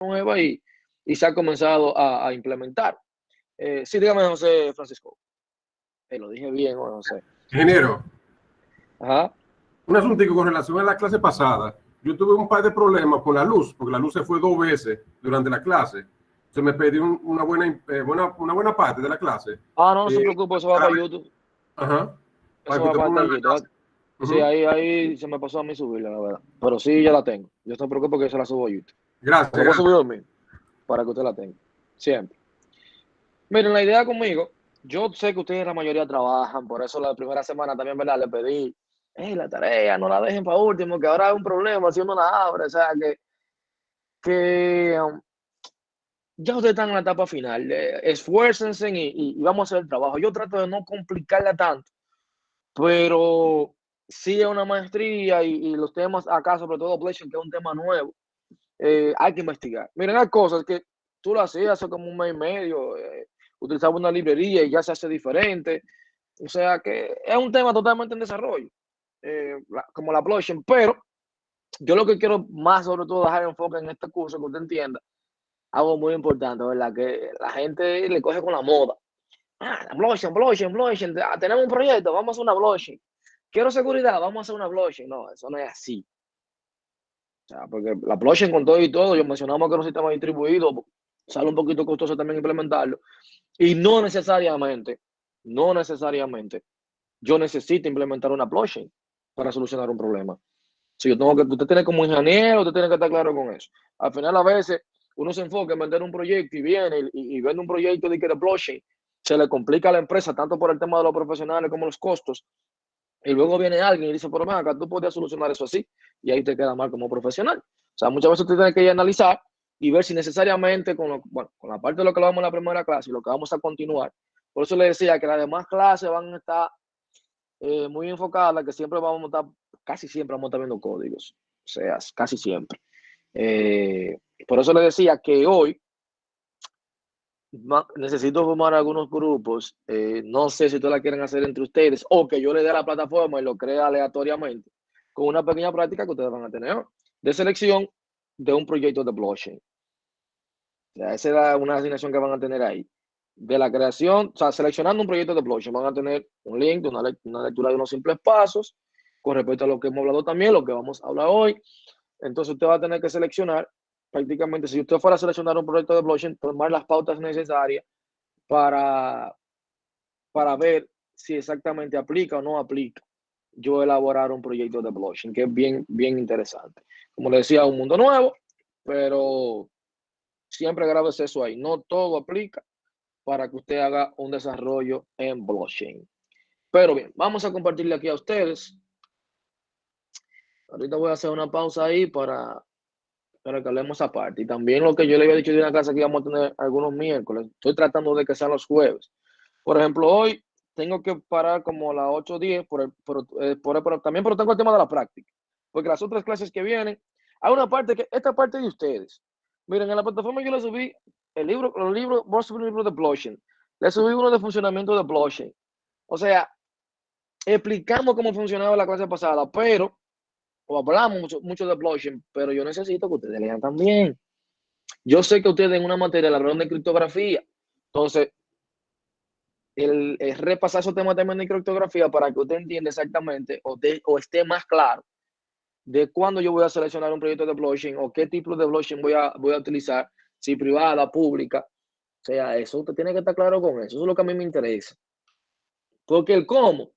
nueva y se ha comenzado a implementar. Sí, dígame, José Francisco. Lo dije bien, ¿no, José? Ingeniero, Ajá. un asunto con relación a la clase pasada. Yo tuve un par de problemas con la luz, porque la luz se fue 2 veces durante la clase. Se me perdió una buena parte de la clase. No se preocupe, eso va para YouTube. Ajá. Para Eso que va usted para ponga estar en en la YouTube. clase. Sí, Ujú. ahí se me pasó a mí subirla, la verdad. Pero sí, ya la tengo. Yo no se preocupe porque yo se la subo a YouTube. Gracias, Se la voy a gracias. subir a mí para que usted la tenga. Siempre. Miren, la idea conmigo, yo sé que ustedes la mayoría trabajan, por eso la primera semana también, ¿verdad? Le pedí, la tarea, no la dejen para último, que ahora hay un problema si uno la abre, o sea, que ya ustedes están en la etapa final, esfuércense y vamos a hacer el trabajo. Yo trato de no complicarla tanto, pero sí es una maestría y los temas acá, sobre todo Blockchain, que es un tema nuevo, hay que investigar. Miren, hay cosas que tú lo hacías hace como un mes y medio, utilizaba una librería y ya se hace diferente. O sea que es un tema totalmente en desarrollo, como la blockchain, pero yo lo que quiero más sobre todo dejar enfoque en este curso, que usted entienda, algo muy importante, ¿verdad? Que la gente le coge con la moda. La blockchain, blockchain, blockchain, tenemos un proyecto, vamos a hacer una blockchain. Quiero seguridad, vamos a hacer una blockchain. No, eso no es así. O sea, porque la blockchain con todo y todo, yo mencionamos que es un sistema distribuido, sale un poquito costoso también implementarlo. Y no necesariamente, yo necesito implementar una blockchain para solucionar un problema. Si yo tengo que, usted tiene como ingeniero, usted tiene que estar claro con eso. Al final, a veces, uno se enfoca en vender un proyecto y viene y vende un proyecto de blockchain, se le complica a la empresa, tanto por el tema de los profesionales como los costos. Y luego viene alguien y dice, pero ven acá, tú podías solucionar eso así, y ahí te queda mal como profesional. O sea, muchas veces usted tiene que ir a analizar y ver si necesariamente con la parte de lo que hablamos en la primera clase y lo que vamos a continuar. Por eso le decía que las demás clases van a estar muy enfocadas, que siempre vamos a estar, casi siempre vamos a estar viendo códigos. O sea, casi siempre. Por eso le decía que hoy necesito formar algunos grupos. No sé si ustedes la quieren hacer entre ustedes o que yo le dé la plataforma y lo crea aleatoriamente con una pequeña práctica que ustedes van a tener de selección de un proyecto de blockchain. O sea, esa es una asignación que van a tener ahí. De la creación, o sea, seleccionando un proyecto de blockchain, van a tener un link de una lectura de unos simples pasos con respecto a lo que hemos hablado también, lo que vamos a hablar hoy. Entonces usted va a tener que seleccionar, prácticamente, si usted fuera a seleccionar un proyecto de blockchain, tomar las pautas necesarias para, para ver si exactamente aplica o no aplica yo elaborar un proyecto de blockchain, que es bien, bien interesante. Como le decía, un mundo nuevo, pero siempre grabes eso ahí. No todo aplica para que usted haga un desarrollo en blockchain. Pero bien, vamos a compartirle aquí a ustedes. Ahorita voy a hacer una pausa ahí para que hablemos aparte. Y también lo que yo le había dicho de una clase que íbamos a tener algunos miércoles. Estoy tratando de que sean los jueves. Por ejemplo, hoy tengo que parar como a las 8:10 también, pero tengo el tema de la práctica. Porque las otras clases que vienen, hay una parte que, esta parte de ustedes. Miren, en la plataforma yo le subí voy a subir un libro de blockchain. Le subí uno de funcionamiento de blockchain. O sea, explicamos cómo funcionaba la clase pasada, pero, o hablamos mucho de blockchain, pero yo necesito que ustedes lean también. Yo sé que ustedes en una materia hablaron de criptografía. Entonces, el repasar esos temas también de criptografía para que usted entienda exactamente o esté más claro de cuándo yo voy a seleccionar un proyecto de blockchain o qué tipo de blockchain voy a utilizar, si privada, pública. O sea, eso usted tiene que estar claro con eso. Eso es lo que a mí me interesa. Porque el cómo,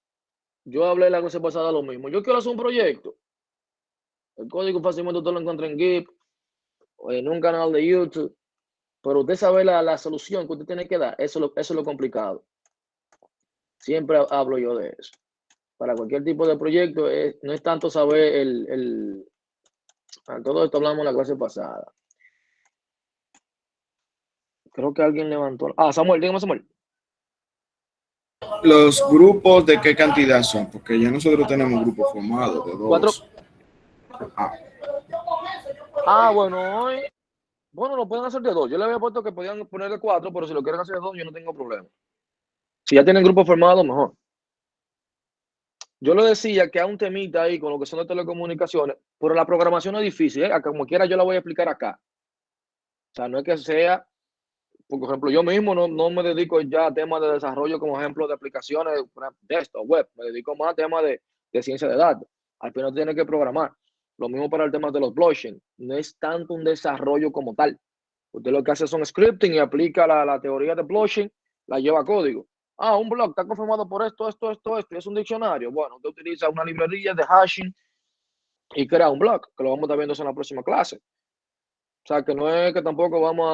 yo hablé la cosa pasada lo mismo. Yo quiero hacer un proyecto. El código fácilmente usted lo encuentra en Git o en un canal de YouTube. Pero usted sabe la solución que usted tiene que dar. Eso es lo complicado. Siempre hablo yo de eso. Para cualquier tipo de proyecto, no es tanto saber todo esto hablamos en la clase pasada. Creo que alguien levantó. Samuel, dígame, Samuel. ¿Los grupos de qué cantidad son? Porque ya nosotros tenemos grupos formados de Cuatro. dos. Ah, Bueno, hoy. Bueno, lo pueden hacer de dos. Yo le había puesto que podían poner de cuatro, pero si lo quieren hacer de dos, yo no tengo problema. Si ya tienen grupo formado, mejor. Yo le decía que hay un temita ahí con lo que son las telecomunicaciones, pero la programación es difícil, ¿eh? Como quiera, yo la voy a explicar acá. sea, no es que sea, por ejemplo, yo mismo no me dedico ya a temas de desarrollo como ejemplo de aplicaciones de esto, web, me dedico más a temas de ciencia de datos. Al final tiene que programar. Lo mismo para el tema de los blockchain. No es tanto un desarrollo como tal. Usted lo que hace son scripting y aplica la teoría de blockchain, la lleva a código. Ah, un blog está conformado por esto, y es un diccionario. Bueno, usted utiliza una librería de hashing y crea un blog, que lo vamos a estar viendo en la próxima clase. O sea, que no es que tampoco vamos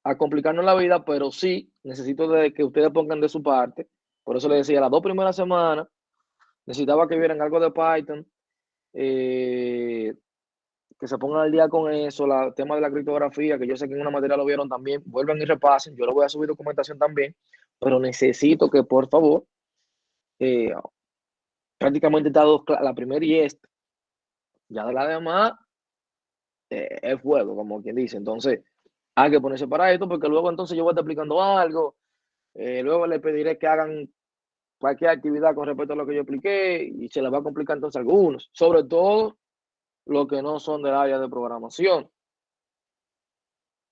a complicarnos la vida, pero sí necesito de que ustedes pongan de su parte. Por eso les decía, las 2 primeras semanas necesitaba que vieran algo de Python, que se pongan al día con eso, el tema de la criptografía, que yo sé que en una materia lo vieron también, vuelvan y repasen, yo lo voy a subir documentación también, pero necesito que por favor, prácticamente está la primera y esta, ya de la demás, es fuego, como quien dice, entonces hay que ponerse para esto, porque luego entonces yo voy a estar explicando algo, luego le pediré que hagan cualquier actividad con respecto a lo que yo expliqué y se les va a complicar entonces a algunos, sobre todo los que no son del área de programación.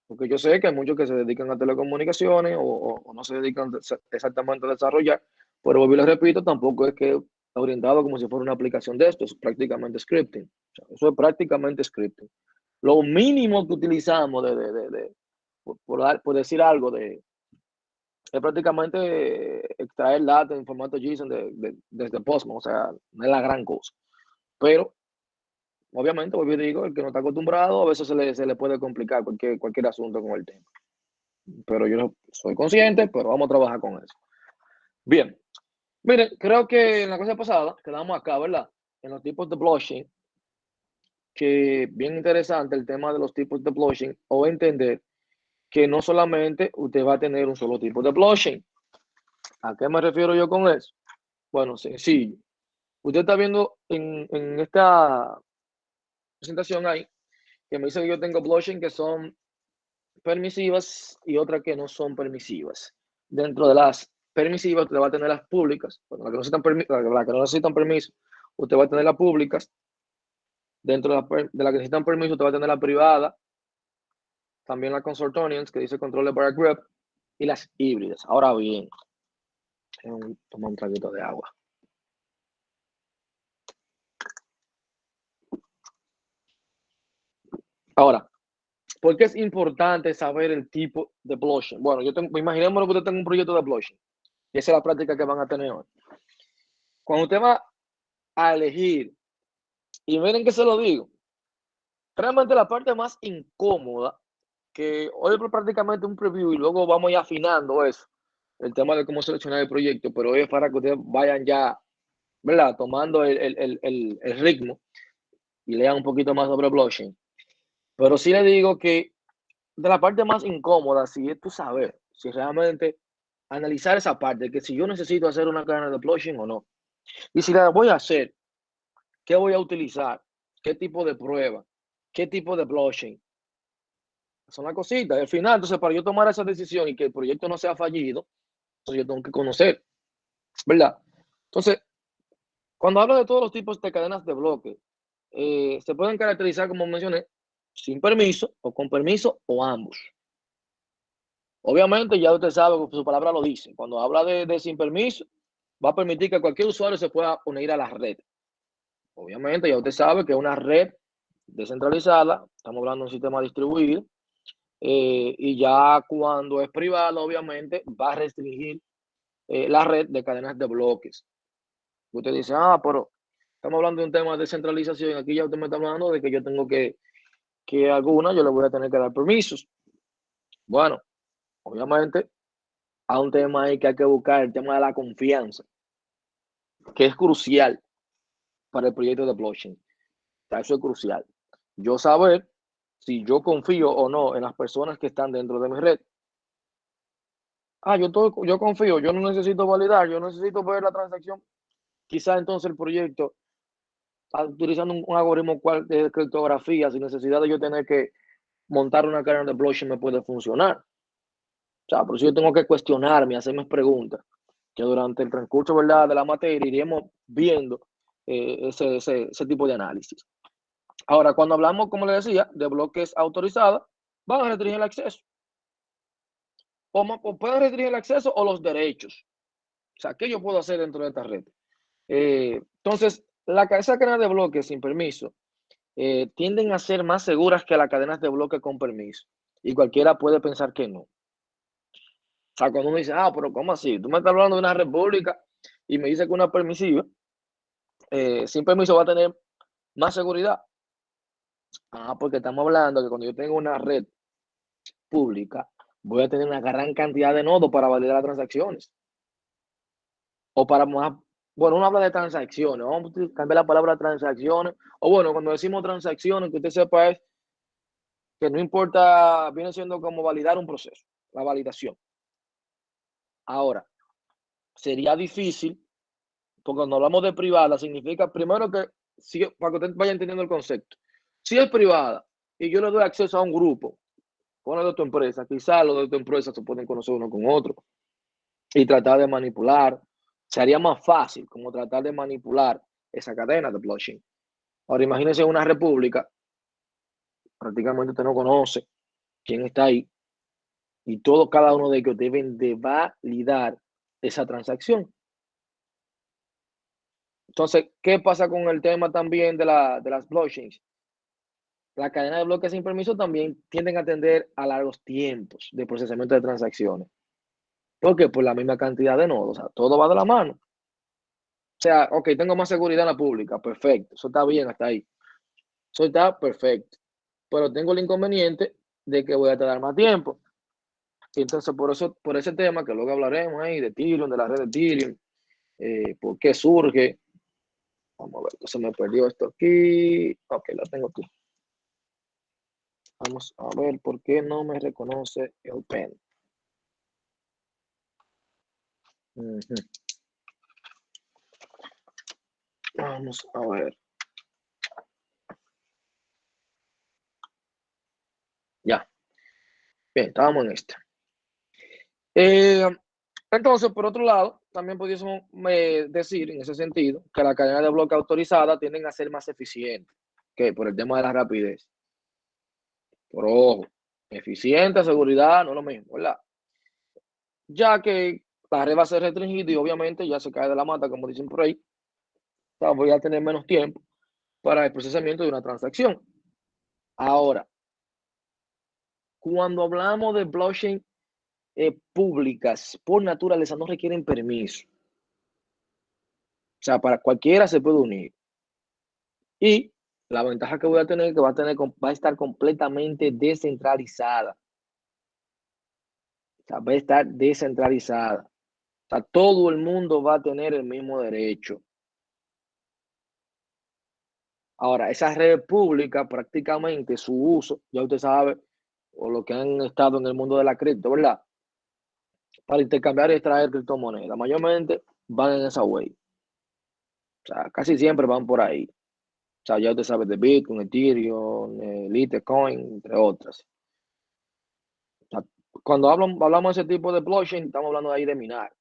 Porque yo sé que hay muchos que se dedican a telecomunicaciones o no se dedican exactamente a desarrollar, pero volví les repito, tampoco es que está orientado como si fuera una aplicación de esto, es prácticamente scripting. O sea, eso es prácticamente scripting. Lo mínimo que utilizamos por decir algo, es prácticamente extraer datos en formato JSON desde Postman, o sea, no es la gran cosa. Pero obviamente, como yo digo, el que no está acostumbrado, a veces se le puede complicar cualquier asunto con el tema. Pero yo soy consciente, pero vamos a trabajar con eso. Bien. Miren, creo que en la clase pasada quedamos acá, ¿verdad? En los tipos de blockchain, que bien interesante el tema de los tipos de blockchain, o entender que no solamente usted va a tener un solo tipo de blockchain. ¿A qué me refiero yo con eso? Bueno, sencillo. Usted está viendo en esta presentación ahí, que me dice que yo tengo blockchain que son permisivas y otras que no son permisivas. Dentro de las permisivas, usted va a tener las públicas, bueno, las que no necesitan permiso, usted va a tener las públicas. Dentro de las que necesitan permiso, usted va a tener la privada, también las consortiums, que dice control de bar grep, y las híbridas. Ahora bien, toma un traguito de agua. Ahora, ¿por qué es importante saber el tipo de blockchain? Bueno, imaginémonos que usted tenga un proyecto de blockchain, y esa es la práctica que van a tener hoy. Cuando usted va a elegir, y miren que se lo digo, realmente la parte más incómoda, que hoy es prácticamente un preview y luego vamos ya afinando eso, el tema de cómo seleccionar el proyecto, pero hoy es para que ustedes vayan ya, ¿verdad? Tomando el ritmo y lean un poquito más sobre blockchain. Pero sí le digo que de la parte más incómoda, si es tú saber, si realmente analizar esa parte, que si yo necesito hacer una cadena de blockchain o no. Y si la voy a hacer, ¿qué voy a utilizar? ¿Qué tipo de prueba? ¿Qué tipo de blockchain? Son las cositas. Al final, entonces, para yo tomar esa decisión y que el proyecto no sea fallido, entonces yo tengo que conocer, ¿verdad? Entonces, cuando hablo de todos los tipos de cadenas de bloques, se pueden caracterizar, como mencioné, sin permiso o con permiso o ambos. Obviamente, ya usted sabe, su palabra lo dice. Cuando habla de sin permiso, va a permitir que cualquier usuario se pueda unir a la red. Obviamente, ya usted sabe que una red descentralizada, estamos hablando de un sistema distribuido, y ya cuando es privado, obviamente, va a restringir la red de cadenas de bloques. Usted dice, pero estamos hablando de un tema de descentralización, aquí ya usted me está hablando de que yo tengo que alguna, yo le voy a tener que dar permisos. Bueno, obviamente, hay un tema ahí que hay que buscar, el tema de la confianza, que es crucial para el proyecto de blockchain. Eso es crucial. Yo saber si yo confío o no en las personas que están dentro de mi red. Yo confío, yo no necesito validar, yo necesito ver la transacción. Quizás entonces el proyecto está utilizando un algoritmo de criptografía sin necesidad de yo tener que montar una cadena de blockchain me puede funcionar. O sea, por eso yo tengo que cuestionarme, hacerme preguntas, que durante el transcurso, ¿verdad?, de la materia iremos viendo ese tipo de análisis. Ahora, cuando hablamos, como le decía, de bloques autorizados, van a restringir el acceso. O pueden restringir el acceso o los derechos. O sea, ¿qué yo puedo hacer dentro de esta red? Entonces, esa cadena de bloques sin permiso tienden a ser más seguras que las cadenas de bloques con permiso. Y cualquiera puede pensar que no. O sea, cuando uno dice, pero ¿cómo así? Tú me estás hablando de una república y me dices que una permisiva, sin permiso va a tener más seguridad. Porque estamos hablando que cuando yo tengo una red pública, voy a tener una gran cantidad de nodos para validar las transacciones. O para más, bueno, uno habla de transacciones, vamos a cambiar la palabra transacciones. O bueno, cuando decimos transacciones, que usted sepa es que no importa, viene siendo como validar un proceso, la validación. Ahora, sería difícil, porque cuando hablamos de privada, significa primero que, para que usted vaya entendiendo el concepto, si es privada y yo le doy acceso a un grupo, con de tu empresa, quizás los de tu empresa se pueden conocer uno con otro y tratar de manipular. Sería más fácil como tratar de manipular esa cadena de blockchain. Ahora imagínense una república, prácticamente usted no conoce quién está ahí y cada uno de ellos deben de validar esa transacción. Entonces, ¿qué pasa con el tema también de las blockchains? La cadena de bloques sin permiso también tienden a tender a largos tiempos de procesamiento de transacciones. ¿Por qué? Por la misma cantidad de nodos. O sea, todo va de la mano. O sea, ok, tengo más seguridad en la pública. Perfecto. Eso está bien hasta ahí. Eso está perfecto. Pero tengo el inconveniente de que voy a tardar más tiempo. Y entonces, por ese tema que luego hablaremos ahí de Ethereum, de la red de Ethereum, por qué surge. Vamos a ver, se me perdió esto aquí. Ok, la tengo aquí. Vamos a ver por qué no me reconoce el pen. Vamos a ver. Ya. Bien, estábamos en esta. Entonces, por otro lado, también pudiésemos decir en ese sentido que la cadena de bloque autorizada tienden a ser más eficientes que por el tema de la rapidez. Por ojo, eficiente, seguridad, no es lo mismo, ¿verdad? Ya que la red va a ser restringida y obviamente ya se cae de la mata, como dicen por ahí. O sea, voy a tener menos tiempo para el procesamiento de una transacción. Ahora, cuando hablamos de blockchain públicas, por naturaleza no requieren permiso. O sea, para cualquiera se puede unir. Y la ventaja que voy a tener es que va a estar completamente descentralizada. O sea, va a estar descentralizada. O sea, todo el mundo va a tener el mismo derecho. Ahora, esa red pública, prácticamente su uso, ya usted sabe, o lo que han estado en el mundo de la cripto, ¿verdad? Para intercambiar y extraer criptomonedas. Mayormente van en esa way. O sea, casi siempre van por ahí. O sea, ya usted sabe de Bitcoin, Ethereum, Litecoin, entre otras. O sea, cuando hablamos de ese tipo de blockchain, estamos hablando ahí de minar.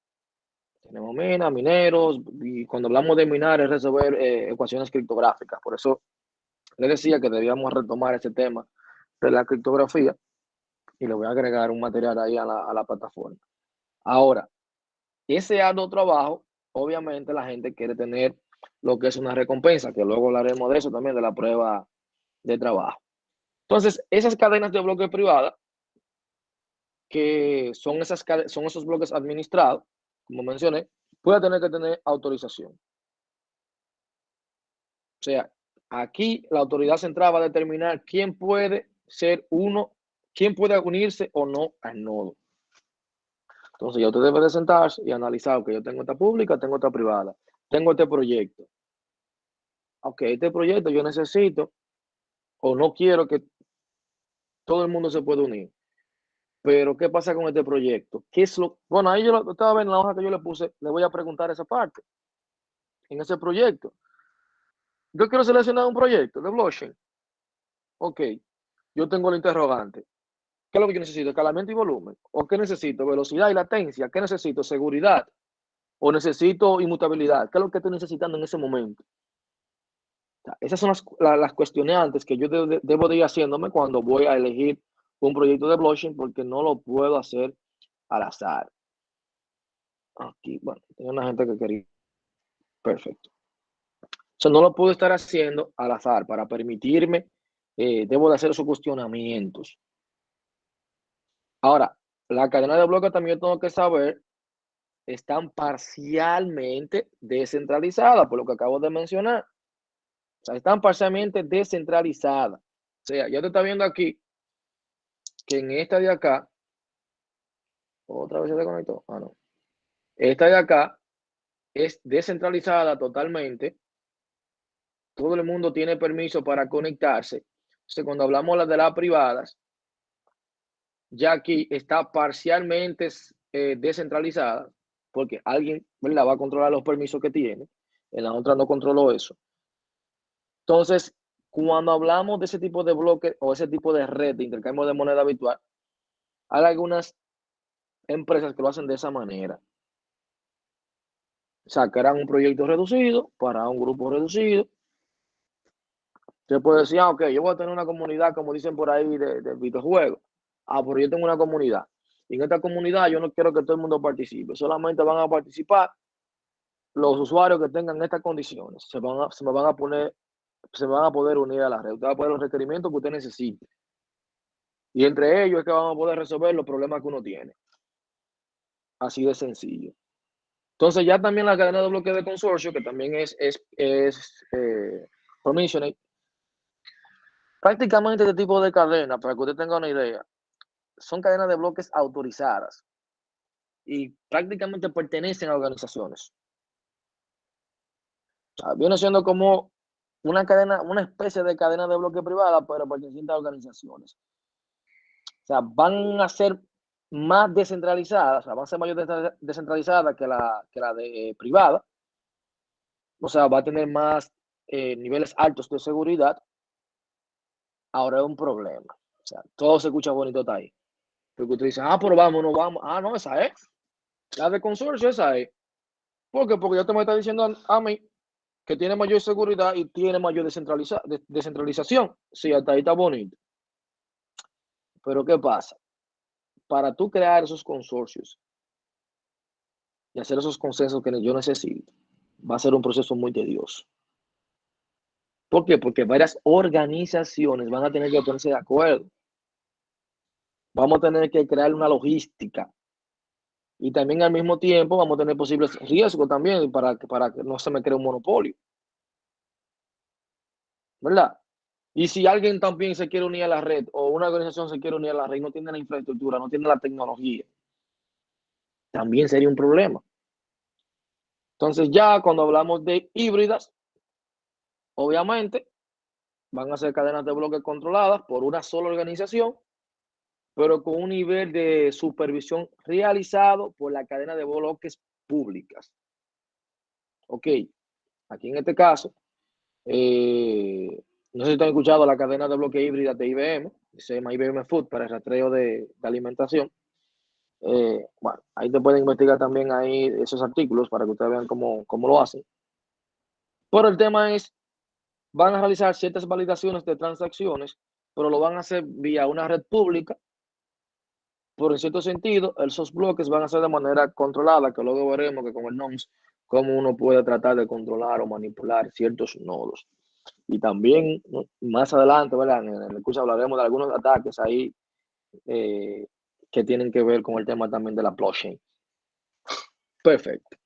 Tenemos mineros, y cuando hablamos de minar es resolver ecuaciones criptográficas. Por eso le decía que debíamos retomar ese tema de la criptografía y le voy a agregar un material ahí a la plataforma. Ahora, ese arduo trabajo, obviamente la gente quiere tener lo que es una recompensa, que luego hablaremos de eso también, de la prueba de trabajo. Entonces, esas cadenas de bloques privadas, que son esos bloques administrados, como mencioné, puede tener que tener autorización. O sea, aquí la autoridad central va a determinar quién puede quién puede unirse o no al nodo. Entonces ya usted debe de sentarse y analizar que yo tengo esta pública, tengo esta privada, tengo este proyecto. Ok, este proyecto yo necesito o no quiero que todo el mundo se pueda unir. Pero, ¿qué pasa con este proyecto? Bueno, ahí yo lo estaba viendo en la hoja que yo le puse, le voy a preguntar esa parte. En ese proyecto. Yo quiero seleccionar un proyecto de blockchain. Ok, yo tengo el interrogante. ¿Qué es lo que yo necesito? ¿Escalamiento y volumen? ¿O qué necesito? ¿Velocidad y latencia? ¿Qué necesito? ¿Seguridad? ¿O necesito inmutabilidad? ¿Qué es lo que estoy necesitando en ese momento? sea, esas son las cuestionantes que yo debo de ir haciéndome cuando voy a elegir un proyecto de blockchain, porque no lo puedo hacer al azar. Aquí, bueno, tengo una gente que quería. Perfecto. Eso no lo puedo estar haciendo al azar. Para permitirme, debo de hacer esos cuestionamientos. Ahora, la cadena de bloques también tengo que saber, están parcialmente descentralizadas, por lo que acabo de mencionar. O sea, están parcialmente descentralizadas. O sea, ya te está viendo aquí que en esta de acá, otra vez se desconectó. Ah, no. Esta de acá es descentralizada totalmente. Todo el mundo tiene permiso para conectarse. Entonces, cuando hablamos de las privadas, ya aquí está parcialmente descentralizada, porque alguien, ¿verdad?, va a controlar los permisos que tiene. En la otra no controló eso. Entonces, cuando hablamos de ese tipo de bloque o ese tipo de red de intercambio de moneda virtual, hay algunas empresas que lo hacen de esa manera. Sacarán un proyecto reducido para un grupo reducido. Se puede decir, ok, yo voy a tener una comunidad, como dicen por ahí, de videojuegos. Pero yo tengo una comunidad. Y en esta comunidad yo no quiero que todo el mundo participe. Solamente van a participar los usuarios que tengan estas condiciones. Se me van a poder unir a la red. Usted va a poner los requerimientos que usted necesite. Y entre ellos es que vamos a poder resolver los problemas que uno tiene. Así de sencillo. Entonces ya también la cadena de bloque de consorcio, que también es permissioned. Prácticamente este tipo de cadena, para que usted tenga una idea, son cadenas de bloques autorizadas y prácticamente pertenecen a organizaciones. O sea, viene siendo como una cadena, una especie de cadena de bloque privada, pero perteneciente a organizaciones. O sea, van a ser más descentralizadas, o sea, van a ser mayor descentralizadas que la de privada. O sea, va a tener más niveles altos de seguridad. Ahora es un problema. O sea, todo se escucha bonito, está ahí. Porque usted dice, pero vamos, no vamos. No, esa es. La de consorcio, esa es. ¿Por qué? Porque ya te me está diciendo a mí que tiene mayor seguridad y tiene mayor descentralización. Sí, hasta ahí está bonito. Pero ¿qué pasa? Para tú crear esos consorcios y hacer esos consensos que yo necesito, va a ser un proceso muy tedioso. ¿Por qué? Porque varias organizaciones van a tener que ponerse de acuerdo. Vamos a tener que crear una logística. Y también al mismo tiempo vamos a tener posibles riesgos también para que no se me cree un monopolio. ¿Verdad? Y si alguien también se quiere unir a la red o una organización se quiere unir a la red y no tiene la infraestructura, no tiene la tecnología, también sería un problema. Entonces ya cuando hablamos de híbridas, obviamente van a ser cadenas de bloques controladas por una sola organización, pero con un nivel de supervisión realizado por la cadena de bloques públicas. Ok, aquí en este caso, no sé si ustedes han escuchado la cadena de bloques híbridas de IBM, se llama IBM Food para el rastreo de alimentación. Bueno, ahí te pueden investigar también ahí esos artículos para que ustedes vean cómo lo hacen. Pero el tema es, van a realizar ciertas validaciones de transacciones, pero lo van a hacer vía una red pública. Pero en cierto sentido, esos bloques van a ser de manera controlada, que luego veremos que con el NOMS, cómo uno puede tratar de controlar o manipular ciertos nodos. Y también más adelante, ¿verdad?, en el curso hablaremos de algunos ataques ahí que tienen que ver con el tema también de la blockchain. Perfecto.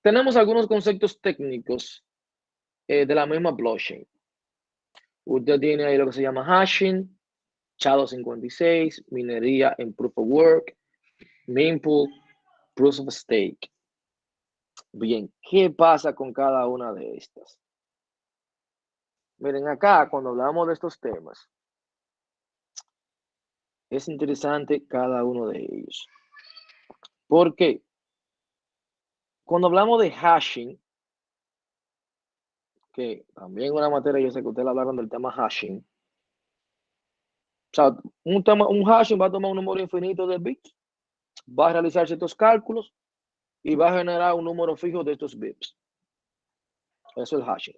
Tenemos algunos conceptos técnicos de la misma blockchain. Usted tiene ahí lo que se llama hashing, SHA-256, minería en Proof of Work, Mempool, Proof of Stake. Bien, ¿qué pasa con cada una de estas? Miren, acá cuando hablamos de estos temas, es interesante cada uno de ellos. ¿Por qué? Cuando hablamos de hashing, que también una materia, yo sé que ustedes hablaron del tema hashing. O sea, un hashing va a tomar un número infinito de bits, va a realizar ciertos cálculos y va a generar un número fijo de estos bits. Eso es hashing.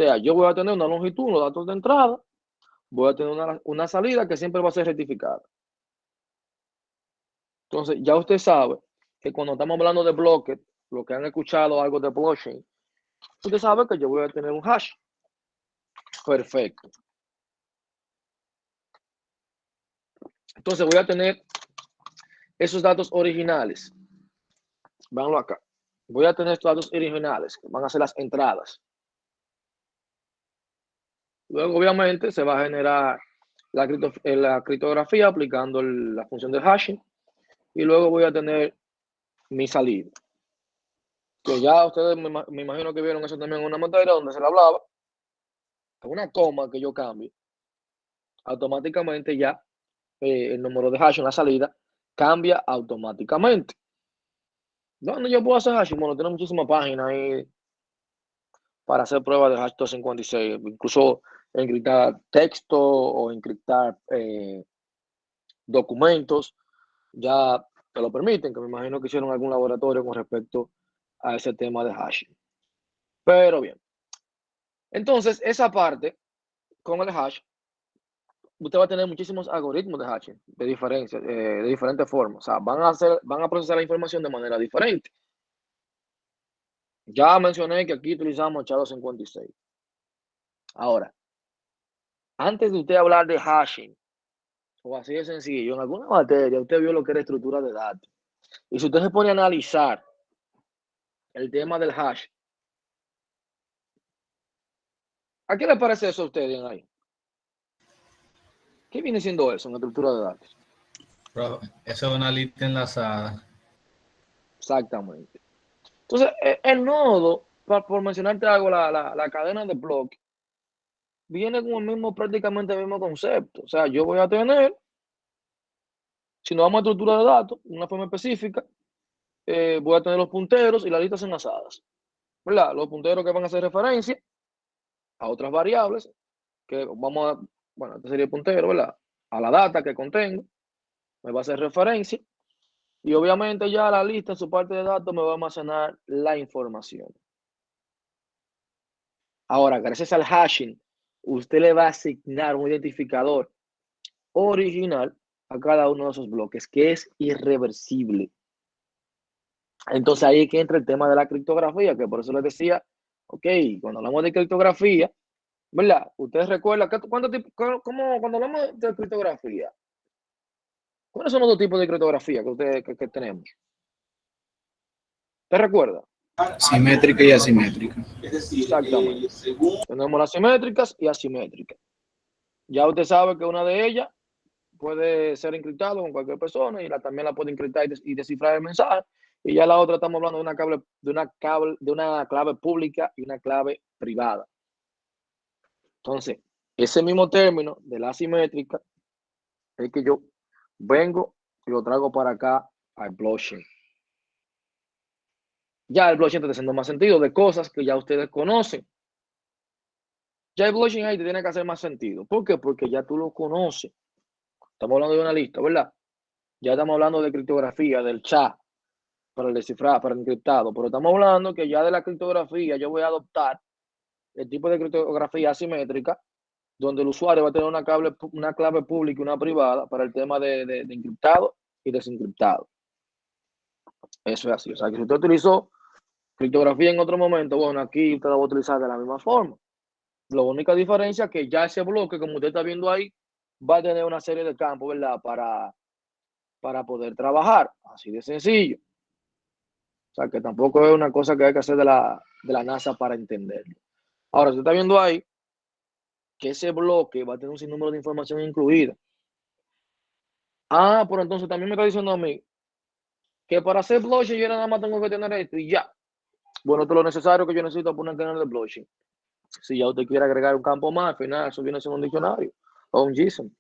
sea, yo voy a tener una longitud, unos datos de entrada, voy a tener una salida que siempre va a ser rectificada. Entonces, ya usted sabe que cuando estamos hablando de bloques, lo que han escuchado algo de blockchain, usted sabe que yo voy a tener un hash. Perfecto. Entonces, voy a tener esos datos originales. Véanlo acá. Voy a tener estos datos originales, que van a ser las entradas. Luego, obviamente, se va a generar la criptografía aplicando la función de hashing. Y luego voy a tener mi salida. Que ya ustedes me imagino que vieron eso también en una materia donde se le hablaba. Que una coma que yo cambie, automáticamente ya el número de hash en la salida cambia automáticamente. ¿Dónde yo puedo hacer hashing? Bueno, tiene muchísimas páginas ahí para hacer pruebas de hash 256, incluso encriptar texto o encriptar documentos, ya te lo permiten, que me imagino que hicieron algún laboratorio con respecto a ese tema de hashing. Pero bien, entonces esa parte con el hash, usted va a tener muchísimos algoritmos de hashing de diferentes formas. O sea, van a procesar la información de manera diferente. Ya mencioné que aquí utilizamos SHA-256. Ahora, antes de usted hablar de hashing, o así de sencillo, en alguna materia usted vio lo que era estructura de datos. Y si usted se pone a analizar el tema del hash, ¿a qué le parece eso a ustedes ahí? ¿Qué viene siendo eso en estructura de datos? Pero eso es una lista enlazada. Exactamente. Entonces, el nodo, por mencionarte algo, la cadena de bloques, viene con prácticamente el mismo concepto. O sea, yo voy a tener, si nos vamos a estructura de datos, una forma específica, voy a tener los punteros y las listas enlazadas. ¿Verdad? Los punteros que van a hacer referencia a otras variables, que bueno, este sería el puntero, ¿verdad? A la data que contengo, me va a hacer referencia. Y obviamente ya la lista en su parte de datos me va a almacenar la información. Ahora, gracias al hashing, usted le va a asignar un identificador original a cada uno de esos bloques, que es irreversible. Entonces ahí es que entra el tema de la criptografía, que por eso les decía, ok, cuando hablamos de criptografía, ¿verdad? Ustedes recuerdan, cuando hablamos de criptografía, ¿cuáles son los dos tipos de criptografía que tenemos? ¿Te recuerda? Simétrica y asimétrica. Exactamente. Tenemos las simétricas y asimétricas. Ya usted sabe que una de ellas puede ser encriptado con cualquier persona y también la puede encriptar y descifrar el mensaje. Y ya la otra estamos hablando de una clave pública y una clave privada. Entonces, ese mismo término de la asimétrica es que yo vengo y lo traigo para acá al blockchain. Ya el blockchain está haciendo más sentido de cosas que ya ustedes conocen. Ya el blockchain ahí te tiene que hacer más sentido. ¿Por qué? Porque ya tú lo conoces. Estamos hablando de una lista, ¿verdad? Ya estamos hablando de criptografía, del chat, para el descifrar, para el encriptado. Pero estamos hablando que ya de la criptografía yo voy a adoptar el tipo de criptografía asimétrica, donde el usuario va a tener una clave pública y una privada para el tema de encriptado y desencriptado. Eso es así. O sea, que si usted utilizó criptografía en otro momento, bueno, aquí usted la va a utilizar de la misma forma. La única diferencia es que ya ese bloque, como usted está viendo ahí, va a tener una serie de campos, ¿verdad? Para poder trabajar. Así de sencillo. O sea, que tampoco es una cosa que hay que hacer de la NASA para entenderlo. Ahora, usted está viendo ahí que ese bloque va a tener un sinnúmero de información incluida. Ah, pero entonces también me está diciendo a mí que para hacer blockchain yo nada más tengo que tener esto y ya. Bueno, esto es lo necesario que yo necesito para un canal de blockchain. Si ya usted quiere agregar un campo más, al final eso viene siendo un diccionario o un JSON.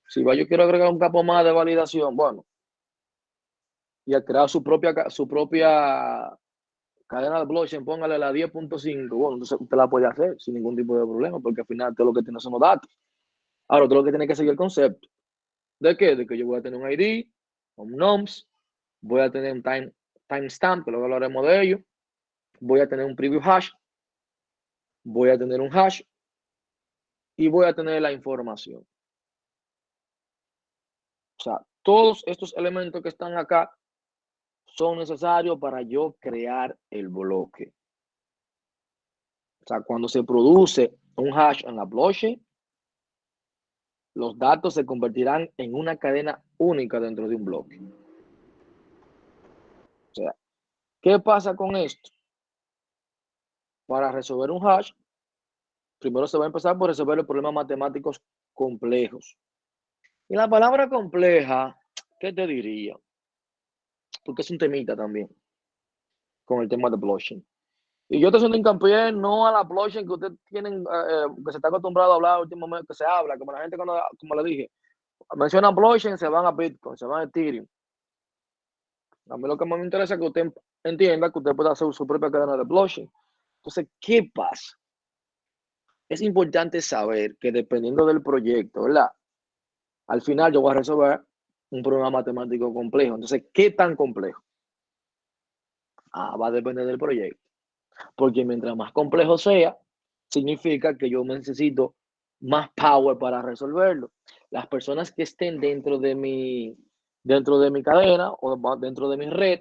Si yo quiero agregar un campo más de validación, bueno, y al crear su propia cadena de blockchain, póngale la 10.5, bueno, entonces usted la puede hacer sin ningún tipo de problema, porque al final todo lo que tiene son los datos. Ahora, todo lo que tiene que seguir el concepto. ¿De qué? De que yo voy a tener un ID, un nums, voy a tener un timestamp, que luego hablaremos de ello, voy a tener un preview hash, voy a tener un hash y voy a tener la información. O sea, todos estos elementos que están acá son necesarios para yo crear el bloque. O sea, cuando se produce un hash en la blockchain, los datos se convertirán en una cadena única dentro de un bloque. O sea, ¿qué pasa con esto? Para resolver un hash, primero se va a empezar por resolver los problemas matemáticos complejos. Y la palabra compleja, ¿qué te diría? Porque es un temita también con el tema de blockchain. Y yo estoy haciendo hincapié no a la blockchain que ustedes tienen, que se está acostumbrado a hablar últimamente, que se habla, como la gente cuando, como le dije, mencionan blockchain, se van a Bitcoin, se van a Ethereum. A mí lo que más me interesa es que usted entienda que usted puede hacer su propia cadena de blockchain. Entonces, ¿qué pasa? Es importante saber que dependiendo del proyecto, ¿verdad? Al final yo voy a resolver un problema matemático complejo. Entonces, ¿qué tan complejo? Va a depender del proyecto. Porque mientras más complejo sea, significa que yo necesito más power para resolverlo. Las personas que estén dentro de mi cadena o dentro de mi red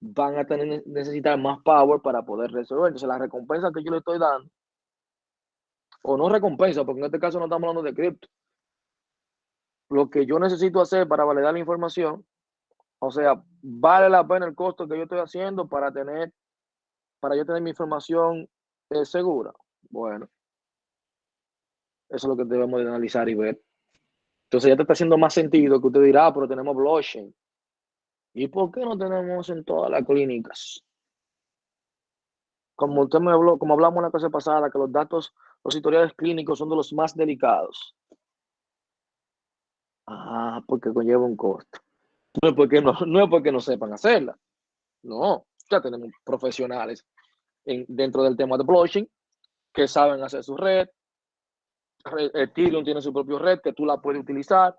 van a necesitar más power para poder resolver. Entonces, la recompensa que yo le estoy dando, o no recompensa, porque en este caso no estamos hablando de cripto, lo que yo necesito hacer para validar la información, o sea, vale la pena el costo que yo estoy haciendo para yo tener mi información segura. Bueno, eso es lo que debemos de analizar y ver. Entonces ya te está haciendo más sentido que usted dirá, pero tenemos blockchain. ¿Y por qué no tenemos en todas las clínicas? Como usted me habló, como hablamos en la clase pasada, que los historiales clínicos son de los más delicados. Porque conlleva un costo. No es porque no sepan hacerla. No, ya tenemos profesionales dentro del tema de blockchain que saben hacer su red. Ethereum tiene su propia red que tú la puedes utilizar.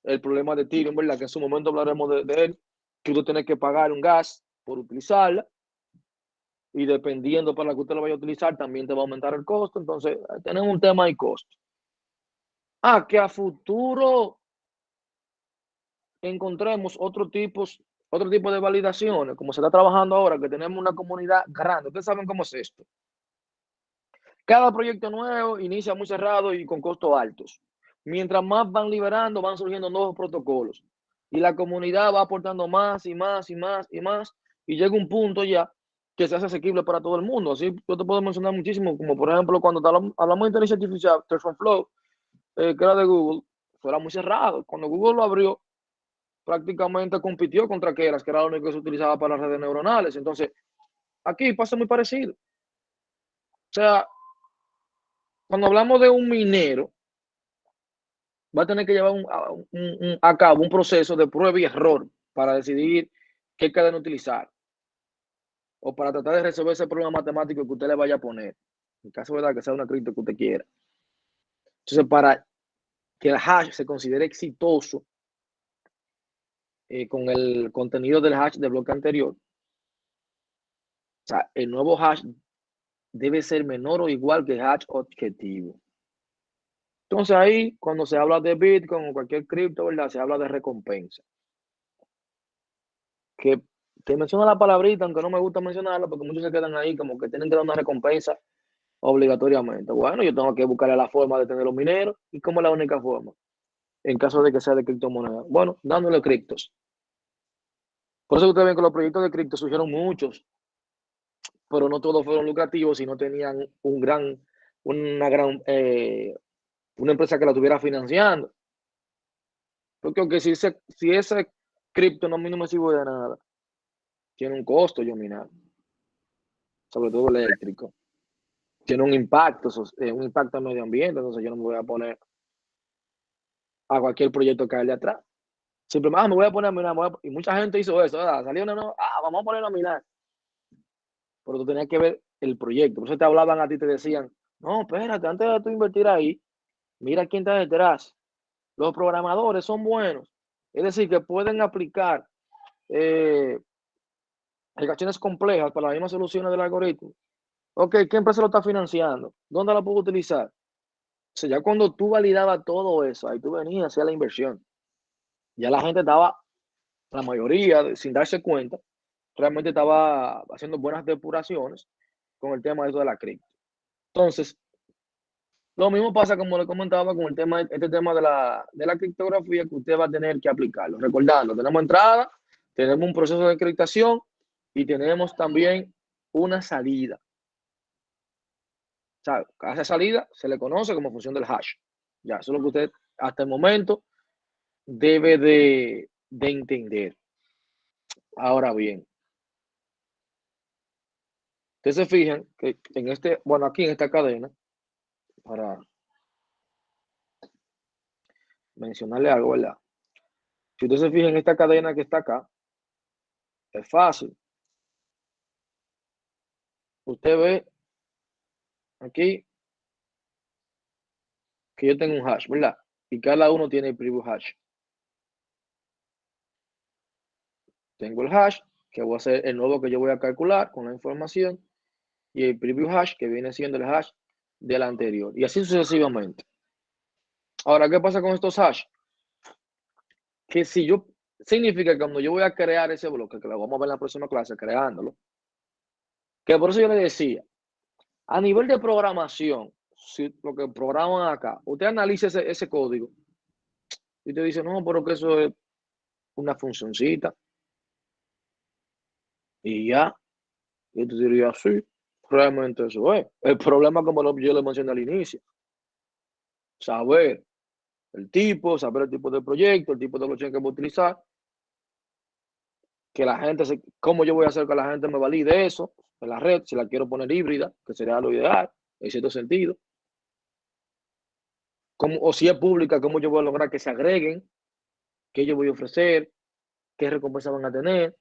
El problema de Ethereum, ¿verdad? Que en su momento hablaremos de él, que tú tienes que pagar un gas por utilizarla y dependiendo para la que usted lo vaya a utilizar también te va a aumentar el costo. Entonces, tenemos un tema de costo. Que a futuro encontremos otro tipo de validaciones, como se está trabajando ahora, que tenemos una comunidad grande. Ustedes saben cómo es esto. Cada proyecto nuevo inicia muy cerrado y con costos altos. Mientras más van liberando, van surgiendo nuevos protocolos. Y la comunidad va aportando más y más y más y más. Y llega un punto ya que se hace asequible para todo el mundo. Así yo te puedo mencionar muchísimo, como por ejemplo cuando hablamos de inteligencia artificial, TensorFlow, que era de Google, eso era muy cerrado. Cuando Google lo abrió, prácticamente compitió contra Keras, que era lo único que se utilizaba para las redes neuronales. Entonces, aquí pasa muy parecido. O sea, cuando hablamos de un minero, va a tener que llevar a cabo un proceso de prueba y error para decidir qué cadena utilizar o para tratar de resolver ese problema matemático que usted le vaya a poner. En caso de que sea una cripto que usted quiera. Entonces, para que el hash se considere exitoso con el contenido del hash del bloque anterior, o sea, el nuevo hash debe ser menor o igual que el hash objetivo. Entonces ahí, cuando se habla de Bitcoin o cualquier cripto, ¿verdad? Se habla de recompensa. Que menciona la palabrita, aunque no me gusta mencionarla, porque muchos se quedan ahí como que tienen que dar una recompensa obligatoriamente. Bueno, yo tengo que buscarle la forma de tener los mineros. ¿Y cómo es la única forma? En caso de que sea de criptomonedas. Bueno, dándole criptos. Por eso ustedes ven que los proyectos de cripto surgieron muchos, pero no todos fueron lucrativos y no tenían una empresa que la estuviera financiando. Porque aunque si ese cripto no me sirve de nada, tiene un costo yo minar, sobre todo eléctrico. Tiene un impacto al medio ambiente, entonces yo no me voy a poner a cualquier proyecto que hay de atrás. Simplemente, me voy a poner a minar, y mucha gente hizo eso, salió vamos a ponerlo a minar. Pero tú tenías que ver el proyecto, por eso te hablaban a ti, te decían, no, espérate, antes de tú invertir ahí, mira quién está detrás. Los programadores son buenos, es decir, que pueden aplicar aplicaciones complejas para las mismas soluciones del algoritmo. Ok, ¿qué empresa lo está financiando? ¿Dónde la puedo utilizar? O sea, ya cuando tú validabas todo eso, ahí tú venías hacia la inversión. Ya la gente estaba, la mayoría, sin darse cuenta, realmente estaba haciendo buenas depuraciones con el tema de eso de la cripto. Entonces, lo mismo pasa, como le comentaba, con el tema, este tema de la criptografía, que usted va a tener que aplicarlo. Recordando, tenemos entrada, tenemos un proceso de encriptación y tenemos también una salida. O sea, a esa salida se le conoce como función del hash. Ya, eso es lo que usted hasta el momento debe de entender. Ahora bien, ustedes se fijan que en este, bueno, aquí en esta cadena, para mencionarle algo, ¿verdad? Si usted se fija en esta cadena que está acá, es fácil. Usted ve aquí que yo tengo un hash, ¿verdad? Y cada uno tiene el preview hash. Tengo el hash, que voy a hacer el nuevo que yo voy a calcular con la información, y el preview hash, que viene siendo el hash del anterior. Y así sucesivamente. Ahora, ¿qué pasa con estos hash? Que si yo, significa que cuando yo voy a crear ese bloque, que lo vamos a ver en la próxima clase, creándolo, que por eso yo le decía, a nivel de programación, si lo que programan acá, usted analiza ese código y usted dice, no, pero que eso es una funcioncita y ya. Y tú dirías, sí, realmente eso es. El problema, como yo le mencioné al inicio, saber saber el tipo de proyecto, el tipo de blockchain que voy a utilizar, que la gente, cómo yo voy a hacer que la gente me valide eso en la red, si la quiero poner híbrida, que sería lo ideal, en cierto sentido. O si es pública, cómo yo voy a lograr que se agreguen, qué yo voy a ofrecer, qué recompensa van a tener,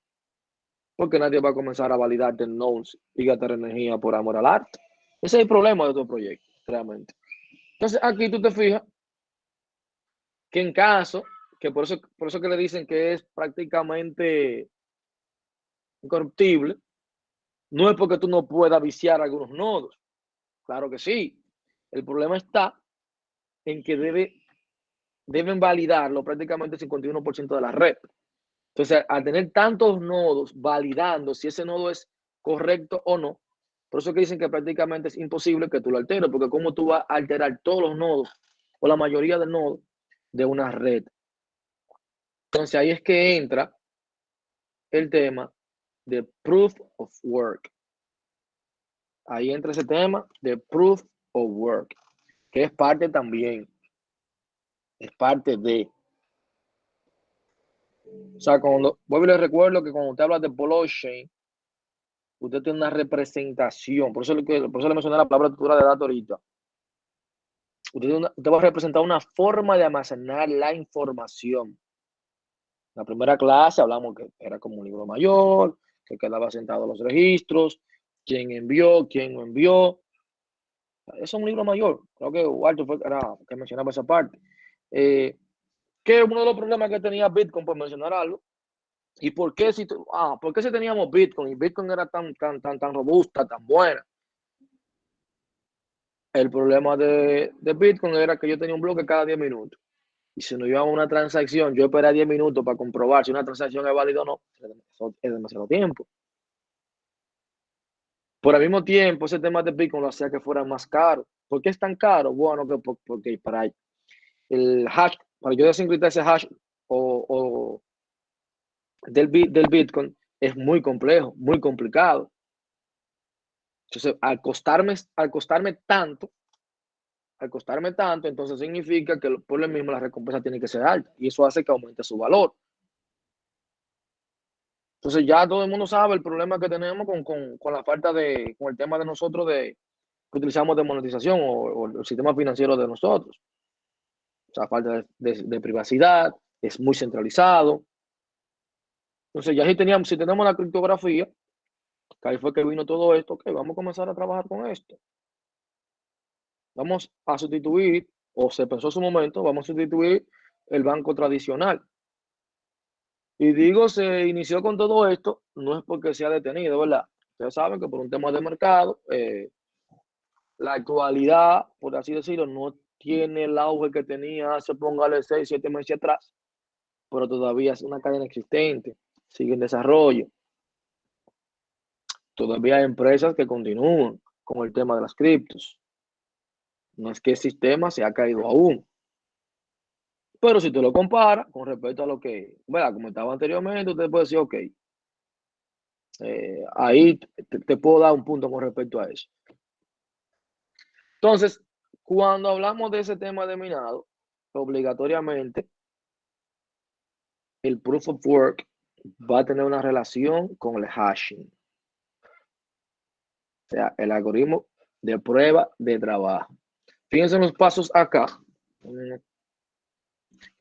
porque nadie va a comenzar a validarte en nodes y gastar energía por amor al arte. Ese es el problema de tu proyecto, realmente. Entonces, aquí tú te fijas que en caso, que por eso que le dicen que es prácticamente incorruptible, no es porque tú no puedas viciar algunos nodos. Claro que sí. El problema está en que deben validarlo prácticamente el 51% de la red. Entonces, al tener tantos nodos validando si ese nodo es correcto o no, por eso que dicen que prácticamente es imposible que tú lo alteres, porque cómo tú vas a alterar todos los nodos o la mayoría de nodos de una red. Entonces, ahí es que entra el tema de proof of work. Ahí entra ese tema de proof of work, que es parte también, es parte de. O sea, cuando vuelvo y les recuerdo que cuando usted habla de blockchain, usted tiene una representación, por eso le mencioné la palabra estructura de datos ahorita. Usted va a representar una forma de almacenar la información. En la primera clase hablamos que era como un libro mayor, que quedaba sentado los registros, quién envió, quién no envió. Eso es un libro mayor. Creo que Walter fue que mencionaba esa parte. Que uno de los problemas que tenía Bitcoin, por mencionar algo, y por qué si teníamos Bitcoin y Bitcoin era tan robusta, tan buena. El problema de Bitcoin era que yo tenía un bloque cada 10 minutos. Y si no iba a una transacción, yo esperaba 10 minutos para comprobar si una transacción es válida o no. Eso es demasiado tiempo. Por el mismo tiempo, ese tema de Bitcoin lo hacía que fuera más caro. ¿Por qué es tan caro? Bueno, porque para el hash, para yo desencriptar ese hash o del Bitcoin es muy complejo, muy complicado. Entonces, al costarme tanto, entonces significa que por lo mismo la recompensa tiene que ser alta y eso hace que aumente su valor. Entonces ya todo el mundo sabe el problema que tenemos con la falta con el tema de nosotros que utilizamos de monetización o el sistema financiero de nosotros. O sea, falta de privacidad, es muy centralizado. Entonces ya si tenemos la criptografía, que ahí fue que vino todo esto, que vamos a comenzar a trabajar con esto. Vamos a sustituir, o se pensó en su momento, vamos a sustituir el banco tradicional. Y digo, se inició con todo esto, no es porque se ha detenido, ¿verdad? Ustedes saben que por un tema de mercado, la actualidad, por así decirlo, no tiene el auge que tenía hace, póngale, 6, 7 meses atrás, pero todavía es una cadena existente, sigue en desarrollo. Todavía hay empresas que continúan con el tema de las criptos. No es que el sistema se ha caído aún, pero si tú lo comparas con respecto a lo que, ¿verdad? Como estaba anteriormente, usted puede decir, ok, ahí te puedo dar un punto con respecto a eso. Entonces, cuando hablamos de ese tema de minado, obligatoriamente el proof of work va a tener una relación con el hashing. O sea, el algoritmo de prueba de trabajo. Fíjense en los pasos acá.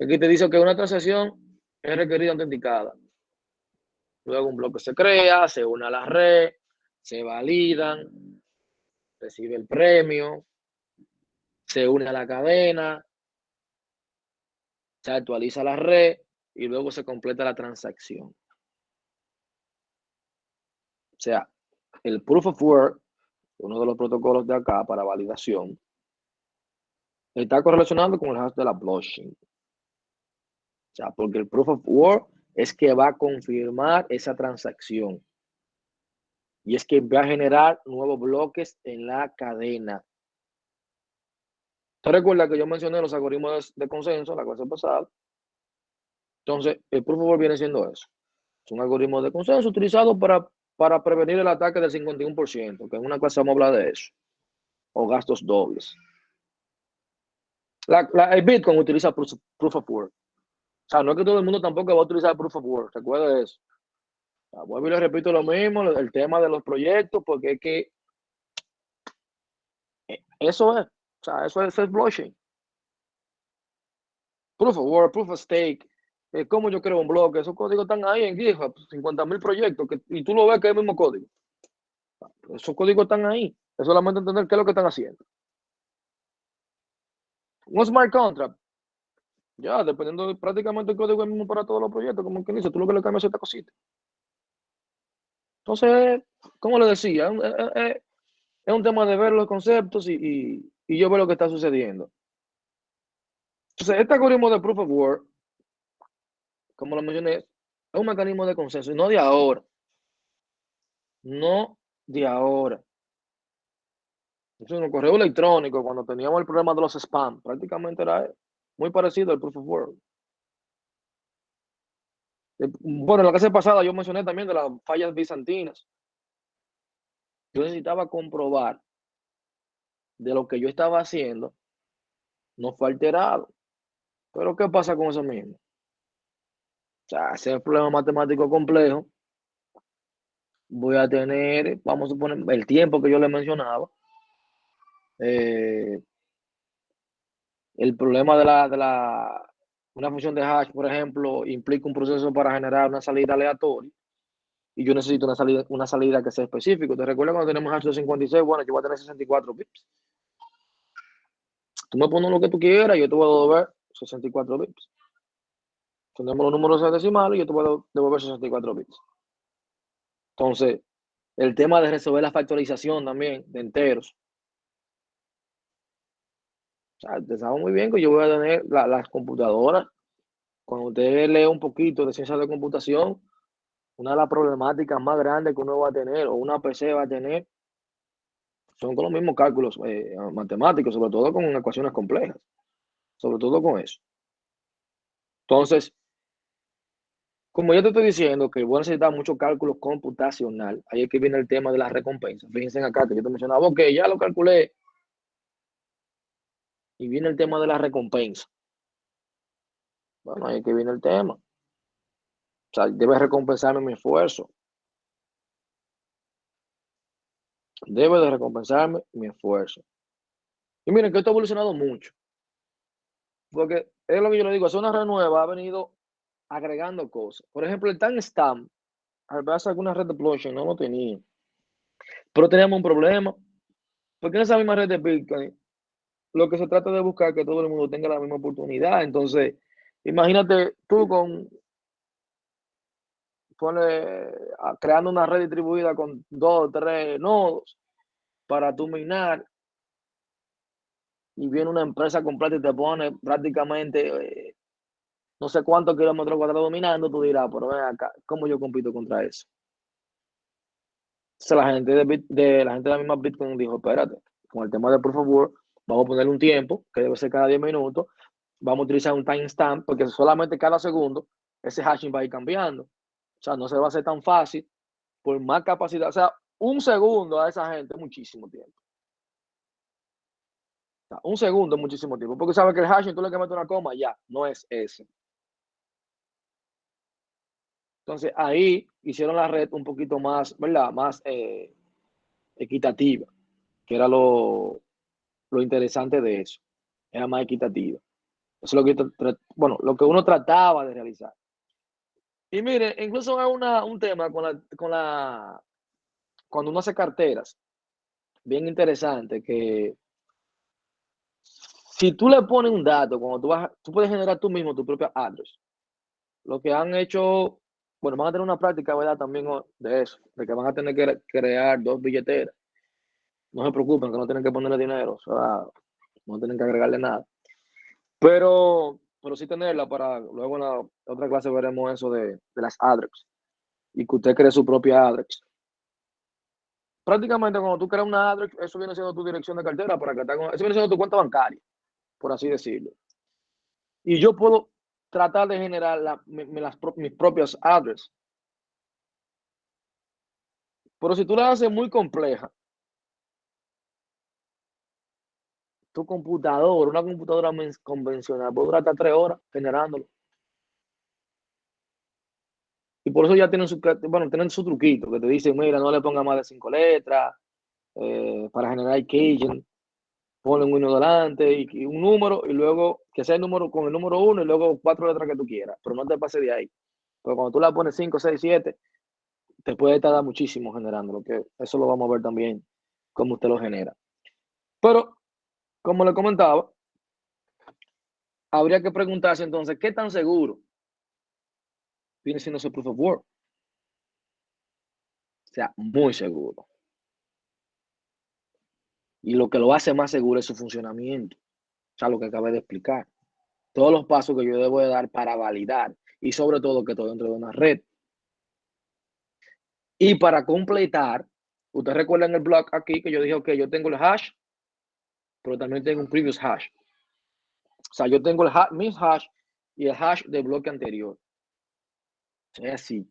Aquí te dice que una transacción es requerida autenticada. Luego un bloque se crea, se une a la red, se validan, recibe el premio, se une a la cadena, se actualiza la red y luego se completa la transacción. O sea, el proof of work, uno de los protocolos de acá para validación, está correlacionado con el hash de la blockchain. O sea, porque el proof of work es que va a confirmar esa transacción. Y es que va a generar nuevos bloques en la cadena. ¿Te recuerda que yo mencioné los algoritmos de consenso la clase pasada? Entonces, el proof of work viene siendo eso. Es un algoritmo de consenso utilizado para prevenir el ataque del 51%, que en una clase vamos a hablar de eso. O gastos dobles. El Bitcoin utiliza proof of work. O sea, no es que todo el mundo tampoco va a utilizar proof of work. Recuerde eso. O sea, vuelvo y le repito lo mismo, el tema de los proyectos, porque es que eso es. O sea, eso es blockchain. Proof of work, proof of stake. Cómo yo creo un bloque. Esos códigos están ahí en GitHub. 50,000 proyectos. Y tú lo ves que es el mismo código. Esos códigos están ahí. Es solamente entender qué es lo que están haciendo. Un smart contract. Ya, dependiendo de prácticamente el código es el mismo para todos los proyectos. Como quien dice, tú lo que le cambias es esta cosita. Entonces, como le decía, es un tema de ver los conceptos y yo veo lo que está sucediendo. Entonces, este algoritmo de proof of work, como lo mencioné, es un mecanismo de consenso y no de ahora. No de ahora. Entonces, en el correo electrónico, cuando teníamos el problema de los spam, prácticamente era muy parecido al proof of work. Bueno, en la clase pasada yo mencioné también de las fallas bizantinas. Yo necesitaba comprobar de lo que yo estaba haciendo no fue alterado. Pero ¿qué pasa con eso mismo? O sea, ese es el problema matemático complejo. Voy a tener, vamos a suponer, el tiempo que yo le mencionaba. El problema una función de hash, por ejemplo, implica un proceso para generar una salida aleatoria. Y yo necesito una salida que sea específica. ¿Te recuerdas cuando tenemos hash de 56? Bueno, yo voy a tener 64 bits. Tú me pones lo que tú quieras, yo te voy a devolver 64 bits. Tenemos los números decimales y yo te voy a devolver 64 bits. Entonces, el tema de resolver la factorización también de enteros. O sea, ustedes saben muy bien que yo voy a tener las computadoras. Cuando usted lee un poquito de ciencias de computación, una de las problemáticas más grandes que uno va a tener o una PC va a tener son con los mismos cálculos matemáticos, sobre todo con ecuaciones complejas, sobre todo con eso. Entonces, como yo te estoy diciendo que voy a necesitar mucho cálculo computacional, ahí es que viene el tema de las recompensas. Fíjense acá que yo te mencionaba, ok, ya lo calculé, y viene el tema de la recompensa. Bueno, ahí es que viene el tema. O sea, debe recompensarme mi esfuerzo. Debe de recompensarme mi esfuerzo. Y miren que esto ha evolucionado mucho. Porque es lo que yo le digo, es una red nueva, ha venido agregando cosas. Por ejemplo, el timestamp, al verse alguna red de blockchain no lo tenía. Pero teníamos un problema. Porque en esa misma red de Bitcoin, lo que se trata de buscar es que todo el mundo tenga la misma oportunidad. Entonces, imagínate tú creando una red distribuida con 2 o 3 nodos para tu minar, y viene una empresa completa y te pone prácticamente no sé cuántos kilómetros cuadrados dominando, tú dirás, pero ven acá, ¿cómo yo compito contra eso? Entonces la gente la gente de la misma Bitcoin dijo, espérate, con el tema de Proof of Work, vamos a ponerle un tiempo, que debe ser cada 10 minutos, vamos a utilizar un timestamp, porque solamente cada segundo ese hashing va a ir cambiando. O sea, no se va a hacer tan fácil, por más capacidad. O sea, un segundo a esa gente es muchísimo tiempo. O sea, un segundo es muchísimo tiempo, porque sabes que el hashing tú le que meter una coma, ya, no es ese. Entonces ahí hicieron la red un poquito más, ¿verdad? Más equitativa, que era lo interesante de eso. Era más equitativa. Eso es lo que, bueno, lo que uno trataba de realizar. Y mire, incluso hay un tema cuando uno hace carteras, bien interesante, que si tú le pones un dato, cuando tú puedes generar tú mismo tu propia address. Lo que han hecho, bueno, van a tener una práctica, ¿verdad? También de eso, de que van a tener que crear 2 billeteras. No se preocupen, que no tienen que ponerle dinero, o sea, no tienen que agregarle nada. Pero sí tenerla para, luego en la otra clase veremos eso de las address, y que usted cree su propia address. Prácticamente cuando tú creas una address, eso viene siendo tu dirección de cartera, para que eso viene siendo tu cuenta bancaria, por así decirlo. Y yo puedo tratar de generar mis propias address. Pero si tú la haces muy compleja, una computadora convencional, puede durar hasta 3 horas generándolo. Y por eso ya tienen su truquito, que te dicen, mira, no le ponga más de 5 letras, para generar keygen, ponle un 1 delante y un número, y luego que sea el número con el número 1 y luego 4 letras que tú quieras, pero no te pases de ahí. Pero cuando tú la pones 5, 6, 7, te puede tardar muchísimo generándolo, que eso lo vamos a ver también, cómo usted lo genera. Pero, como le comentaba, habría que preguntarse entonces, ¿qué tan seguro viene siendo ese Proof of Work? O sea, muy seguro. Y lo que lo hace más seguro es su funcionamiento. O sea, lo que acabé de explicar. Todos los pasos que yo debo de dar para validar. Y sobre todo que todo dentro de una red. Y para completar, ustedes recuerdan el blog aquí que yo dije, ok, yo tengo el hash, pero también tengo un previous hash. O sea, yo tengo mi hash y el hash del bloque anterior. Es así.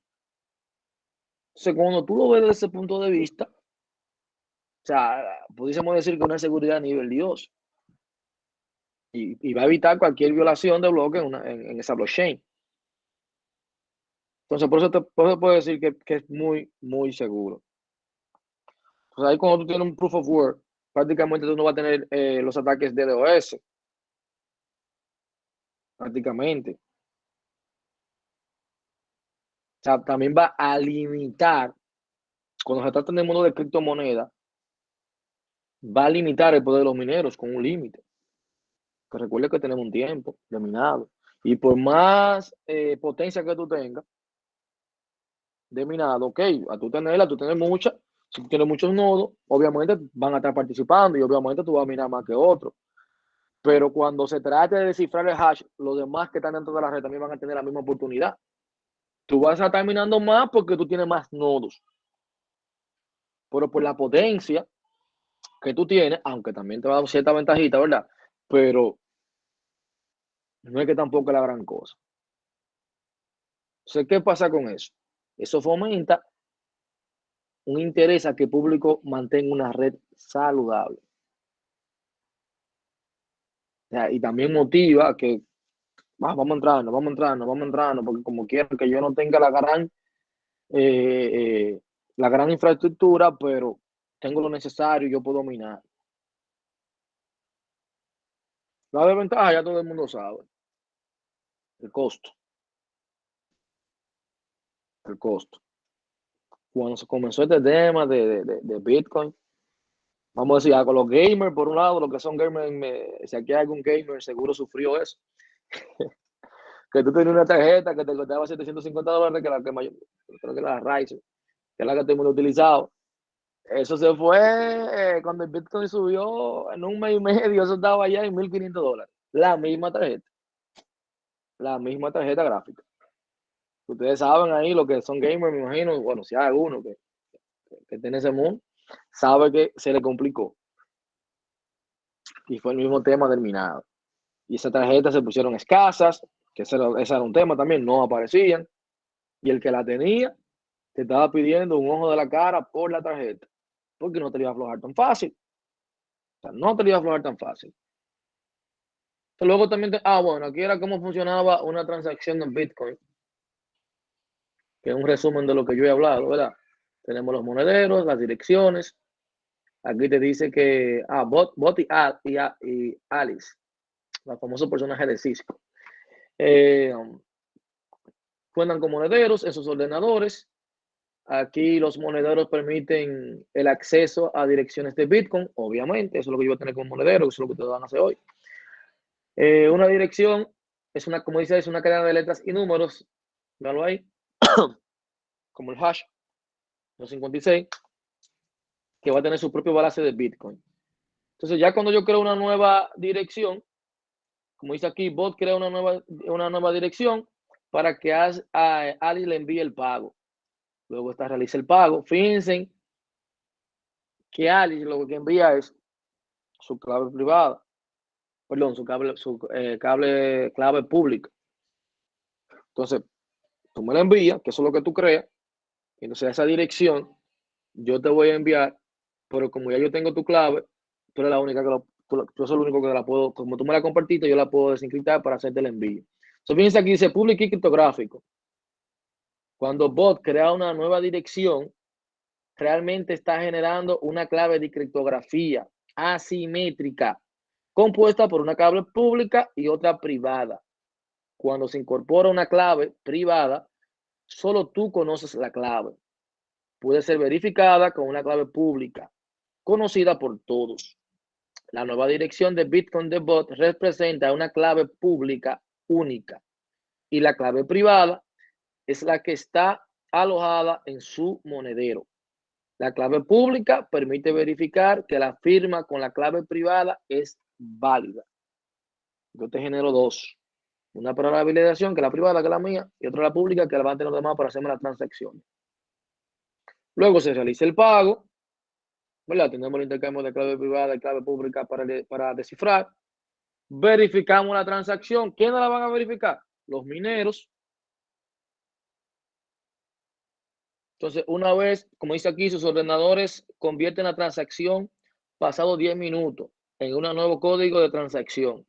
Entonces, cuando tú lo ves desde ese punto de vista, o sea, pudiésemos decir que una seguridad a nivel Dios. Y va a evitar cualquier violación de bloque en esa blockchain. Entonces, por eso puedo decir que es muy, muy seguro. Entonces, ahí cuando tú tienes un Proof of Work, prácticamente tú no vas a tener los ataques de DDoS. Prácticamente. O sea, también va a limitar, cuando se trata de mundo de criptomonedas, va a limitar el poder de los mineros con un límite. Que recuerde que tenemos un tiempo de minado. Y por más potencia que tú tengas de minado, ok, a tú tener mucha, si tú tienes muchos nodos, obviamente van a estar participando y obviamente tú vas a minar más que otros. Pero cuando se trate de descifrar el hash, los demás que están dentro de la red también van a tener la misma oportunidad. Tú vas a estar minando más porque tú tienes más nodos. Pero por la potencia que tú tienes, aunque también te va a dar cierta ventajita, ¿verdad? Pero no es que tampoco es la gran cosa. Entonces, ¿qué pasa con eso? Eso fomenta un interés a que el público mantenga una red saludable. O sea, y también motiva a que vamos entrando, porque como quiero que yo no tenga la gran infraestructura, pero tengo lo necesario y yo puedo minar. La desventaja ya todo el mundo sabe. El costo. El costo. Cuando se comenzó este tema de Bitcoin, vamos a decir, con los gamers, por un lado, los que son gamers, si aquí hay algún gamer, seguro sufrió eso. que tú tenías una tarjeta que te costaba $750, que la que mayor, creo que la Ryzen, que es la que todo el mundo utilizado. Eso se fue cuando el Bitcoin subió en un mes y medio, eso estaba ya en $1,500. La misma tarjeta gráfica. Ustedes saben ahí lo que son gamers, me imagino, bueno, si hay alguno que tiene ese mundo, sabe que se le complicó. Y fue el mismo tema terminado. Y esas tarjetas se pusieron escasas, que ese era un tema también, no aparecían. Y el que la tenía, te estaba pidiendo un ojo de la cara por la tarjeta, porque no te lo iba a aflojar tan fácil. O sea, no te lo iba a aflojar tan fácil. Luego también, bueno, aquí era cómo funcionaba una transacción en Bitcoin, que es un resumen de lo que yo he hablado, ¿verdad? Tenemos los monederos, las direcciones. Aquí te dice que, Bot y Alice, los famosos personajes de Cisco, cuentan con monederos en sus ordenadores. Aquí los monederos permiten el acceso a direcciones de Bitcoin, obviamente, eso es lo que yo voy a tener como monedero, eso es lo que ustedes van a hacer hoy. Una dirección es una, como dice, es una cadena de letras y números, véanlo ahí, como el hash 256, que va a tener su propio balance de Bitcoin. Entonces, ya cuando yo creo una nueva dirección, como dice aquí, bot crea una nueva dirección para que Alice le envíe el pago. Luego realiza el pago. Fíjense que Alice lo que envía es su clave privada, perdón, su clave pública. Entonces, tú me la envías, que eso es lo que tú creas. Entonces, a esa dirección yo te voy a enviar, pero como ya yo tengo tu clave, tú eres la única que yo soy el único que la puedo, como tú me la compartiste, yo la puedo desencriptar para hacerte el envío. Entonces, fíjense aquí, dice público y criptográfico. Cuando bot crea una nueva dirección, realmente está generando una clave de criptografía asimétrica, compuesta por una clave pública y otra privada. Cuando se incorpora una clave privada, solo tú conoces la clave. Puede ser verificada con una clave pública, conocida por todos. La nueva dirección de Bitcoin de bot representa una clave pública única y la clave privada es la que está alojada en su monedero. La clave pública permite verificar que la firma con la clave privada es válida. Yo te genero dos. Una para la validación, que es la privada, que es la mía, y otra la pública, que la van a tener los demás para hacerme la transacción. Luego se realiza el pago, ¿verdad? Tenemos el intercambio de clave privada y clave pública para descifrar. Verificamos la transacción. ¿Quiénes la van a verificar? Los mineros. Entonces, una vez, como dice aquí, sus ordenadores convierten la transacción pasado 10 minutos en un nuevo código de transacción.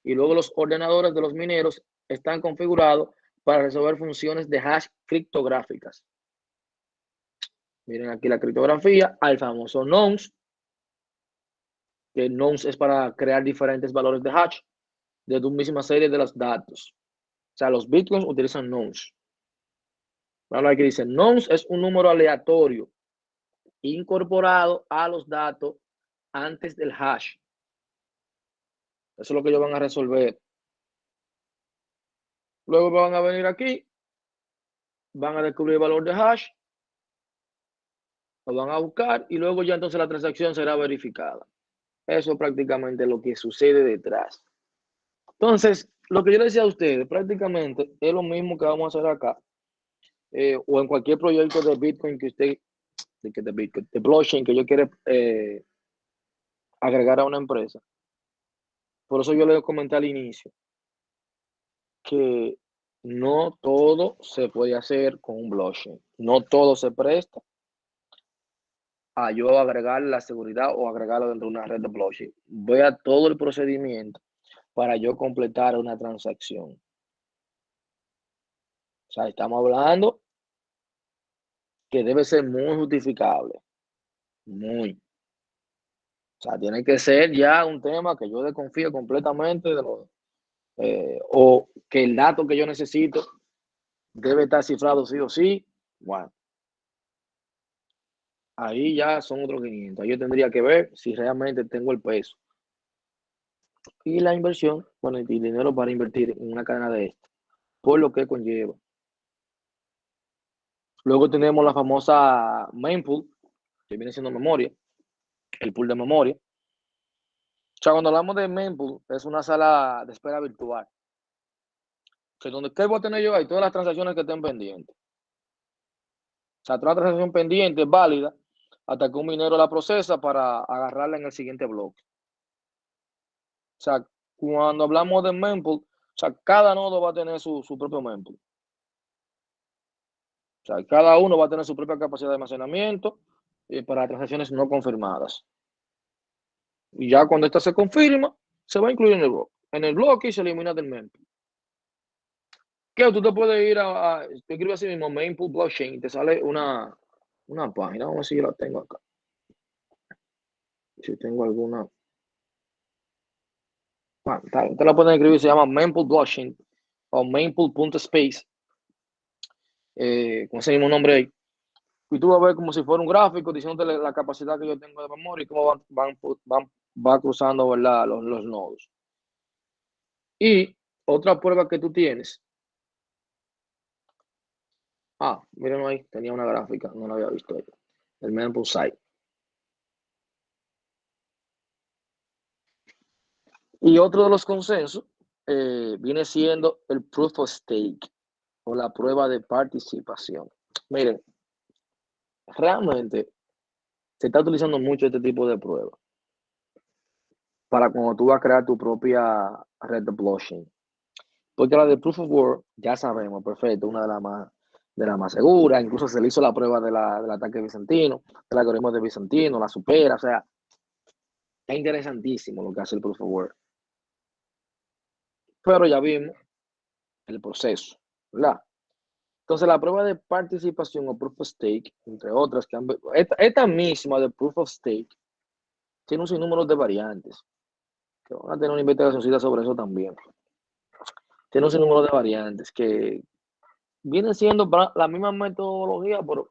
Y luego los ordenadores de los mineros están configurados para resolver funciones de hash criptográficas. Miren aquí la criptografía, al famoso nonce, que nonce es para crear diferentes valores de hash de tu misma serie de los datos. O sea, los bitcoins utilizan nonce. Bueno, aquí dice, nonce es un número aleatorio incorporado a los datos antes del hash. Eso es lo que ellos van a resolver. Luego van a venir aquí, van a descubrir el valor de hash, lo van a buscar y luego ya entonces la transacción será verificada. Eso es prácticamente lo que sucede detrás. Entonces, lo que yo les decía a ustedes, prácticamente es lo mismo que vamos a hacer acá, o en cualquier proyecto de Bitcoin que usted, de blockchain que yo quiera agregar a una empresa. Por eso yo les comenté al inicio que no todo se puede hacer con un blockchain. No todo se presta a yo agregar la seguridad o agregarlo dentro de una red de blockchain. Voy a todo el procedimiento para yo completar una transacción. O sea, estamos hablando que debe ser muy justificable. Muy. O sea, tiene que ser ya un tema que yo desconfío completamente de o que el dato que yo necesito debe estar cifrado sí o sí. Bueno, ahí ya son otros 500. Yo tendría que ver si realmente tengo el peso y la inversión, bueno, y dinero para invertir en una cadena de esta, por lo que conlleva. Luego tenemos la famosa main pool, que viene siendo memoria, el pool de memoria. O sea, cuando hablamos de main pool, es una sala de espera virtual. O sea, donde, ¿qué voy a tener yo ahí? Todas las transacciones que estén pendientes. O sea, toda transacción pendiente es válida hasta que un minero la procesa para agarrarla en el siguiente bloque. O sea, cuando hablamos de mempool, o sea, cada nodo va a tener su propio mempool. O sea, cada uno va a tener su propia capacidad de almacenamiento para transacciones no confirmadas. Y ya cuando esta se confirma, se va a incluir en el bloque y se elimina del mempool. ¿Qué? Tú te puedes ir te escribes así mismo, mempool blockchain, y te sale una página. Vamos a ver si yo la tengo acá. Si tengo alguna. Bueno, te la pueden escribir, se llama mempool blockchain o mempool.space, con ese mismo nombre ahí. Y tú vas a ver como si fuera un gráfico diciéndote la capacidad que yo tengo de memoria y cómo va cruzando, ¿verdad? Los nodos. Y otra prueba que tú tienes. Miren ahí, tenía una gráfica, no la había visto ahí. El mempool site. Y otro de los consensos viene siendo el proof of stake o la prueba de participación. Miren, realmente se está utilizando mucho este tipo de pruebas para cuando tú vas a crear tu propia red de blockchain. Porque la de proof of work, ya sabemos, perfecto, una de las más seguras. Incluso se le hizo la prueba del ataque bizantino, el algoritmo de Bizantino, la supera. O sea, es interesantísimo lo que hace el proof of work. Pero ya vimos el proceso, ¿verdad? Entonces, la prueba de participación o proof of stake, entre otras, esta misma de proof of stake, tiene un sinnúmero de variantes, que van a tener una investigación sobre eso también. Tiene un sinnúmero de variantes que vienen siendo la misma metodología, pero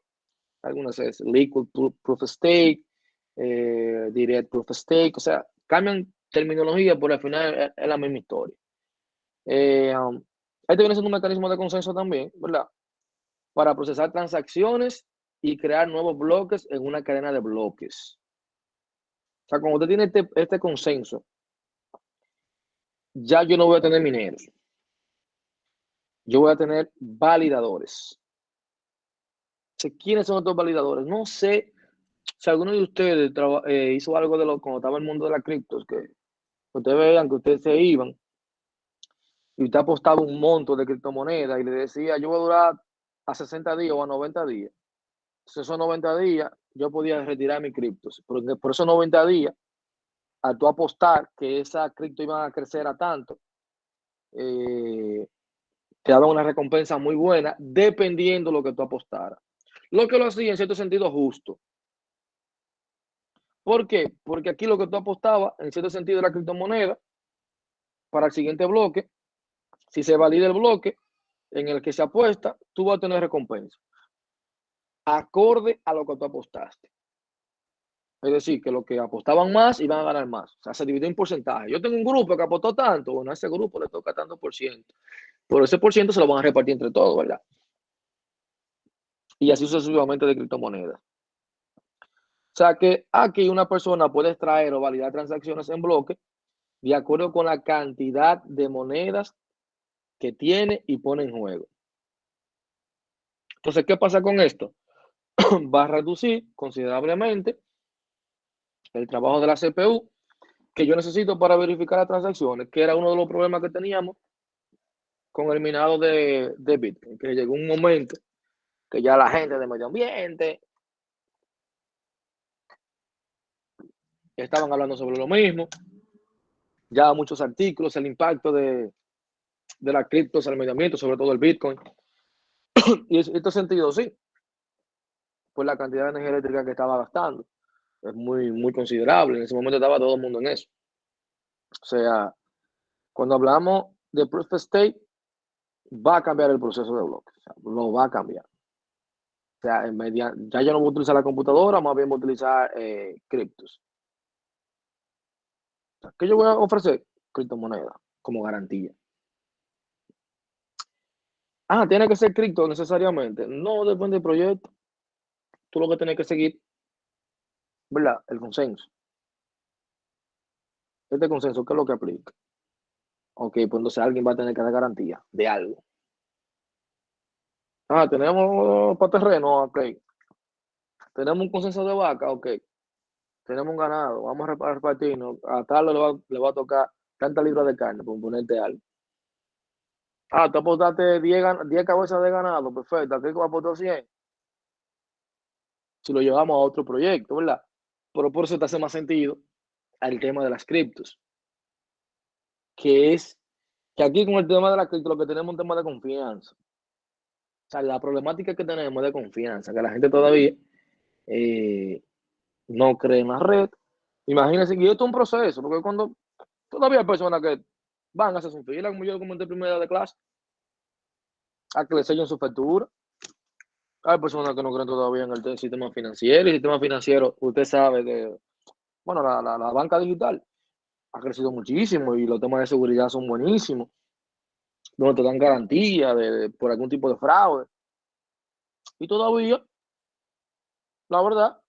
algunas es liquid proof of stake, direct proof of stake, o sea, cambian terminología, pero al final es la misma historia. Este viene siendo un mecanismo de consenso también, ¿verdad? Para procesar transacciones y crear nuevos bloques en una cadena de bloques. O sea, cuando usted tiene este consenso, ya yo no voy a tener mineros. Yo voy a tener validadores. ¿Quiénes son estos validadores? No sé si alguno de ustedes hizo algo cuando estaba en el mundo de las criptos, que ustedes vean que ustedes se iban y usted apostaba un monto de criptomonedas y le decía, yo voy a durar a 60 días o a 90 días. Entonces, esos 90 días yo podía retirar mis criptos. Por esos 90 días, al tú apostar que esa cripto iban a crecer a tanto, te daban una recompensa muy buena dependiendo de lo que tú apostaras. Lo que lo hacía en cierto sentido justo. ¿Por qué? Porque aquí lo que tú apostabas, en cierto sentido, era criptomoneda para el siguiente bloque. Si se valida el bloque en el que se apuesta, tú vas a tener recompensa acorde a lo que tú apostaste. Es decir, que los que apostaban más iban a ganar más. O sea, se dividió en porcentaje. Yo tengo un grupo que apostó tanto, bueno, a ese grupo le toca tanto por ciento. Pero ese por ciento se lo van a repartir entre todos, ¿verdad? Y así sucesivamente de criptomonedas. O sea que aquí una persona puede extraer o validar transacciones en bloque de acuerdo con la cantidad de monedas que tiene y pone en juego. Entonces, ¿qué pasa con esto? Va a reducir considerablemente el trabajo de la CPU que yo necesito para verificar las transacciones, que era uno de los problemas que teníamos con el minado de Bitcoin, que llegó un momento que ya la gente de medio ambiente estaban hablando sobre lo mismo, ya muchos artículos, el impacto de las criptos al medio ambiente, sobre todo el Bitcoin. Y en este sentido, sí, pues la cantidad de energía eléctrica que estaba gastando es muy, muy considerable. En ese momento estaba todo el mundo en eso. O sea, cuando hablamos de Proof of Stake, va a cambiar el proceso de bloques. O sea, lo va a cambiar. O sea, ya yo no voy a utilizar la computadora, más bien voy a utilizar criptos. ¿Qué yo voy a ofrecer? criptomonedas como garantía. ¿Tiene que ser cripto necesariamente? No, depende del proyecto. Tú lo que tienes que seguir, ¿verdad? El consenso. Este consenso, ¿qué es lo que aplica? Ok, pues entonces alguien va a tener que dar garantía de algo. Tenemos para terreno, ok. Tenemos un consenso de vaca, ok. Tenemos un ganado, vamos a repartirnos. A tal le va a tocar tantas libras de carne, por ponerte algo. Tú apostaste 10 cabezas de ganado, perfecto. Aquí aportó 100. Si lo llevamos a otro proyecto, ¿verdad? Pero por eso te hace más sentido al tema de las criptos. Que es que aquí con el tema de las criptos lo que tenemos es un tema de confianza. O sea, la problemática que tenemos es de confianza, que la gente todavía no cree en la red. Imagínense que esto es un proceso, porque cuando todavía hay personas que van a hacer su fila, como yo lo comenté en primera día de clase, a que le sellen su factura. Hay personas que no creen todavía en el sistema financiero. Y el sistema financiero, usted sabe, bueno, la banca digital ha crecido muchísimo y los temas de seguridad son buenísimos, donde te dan garantía por algún tipo de fraude. Y todavía, la verdad,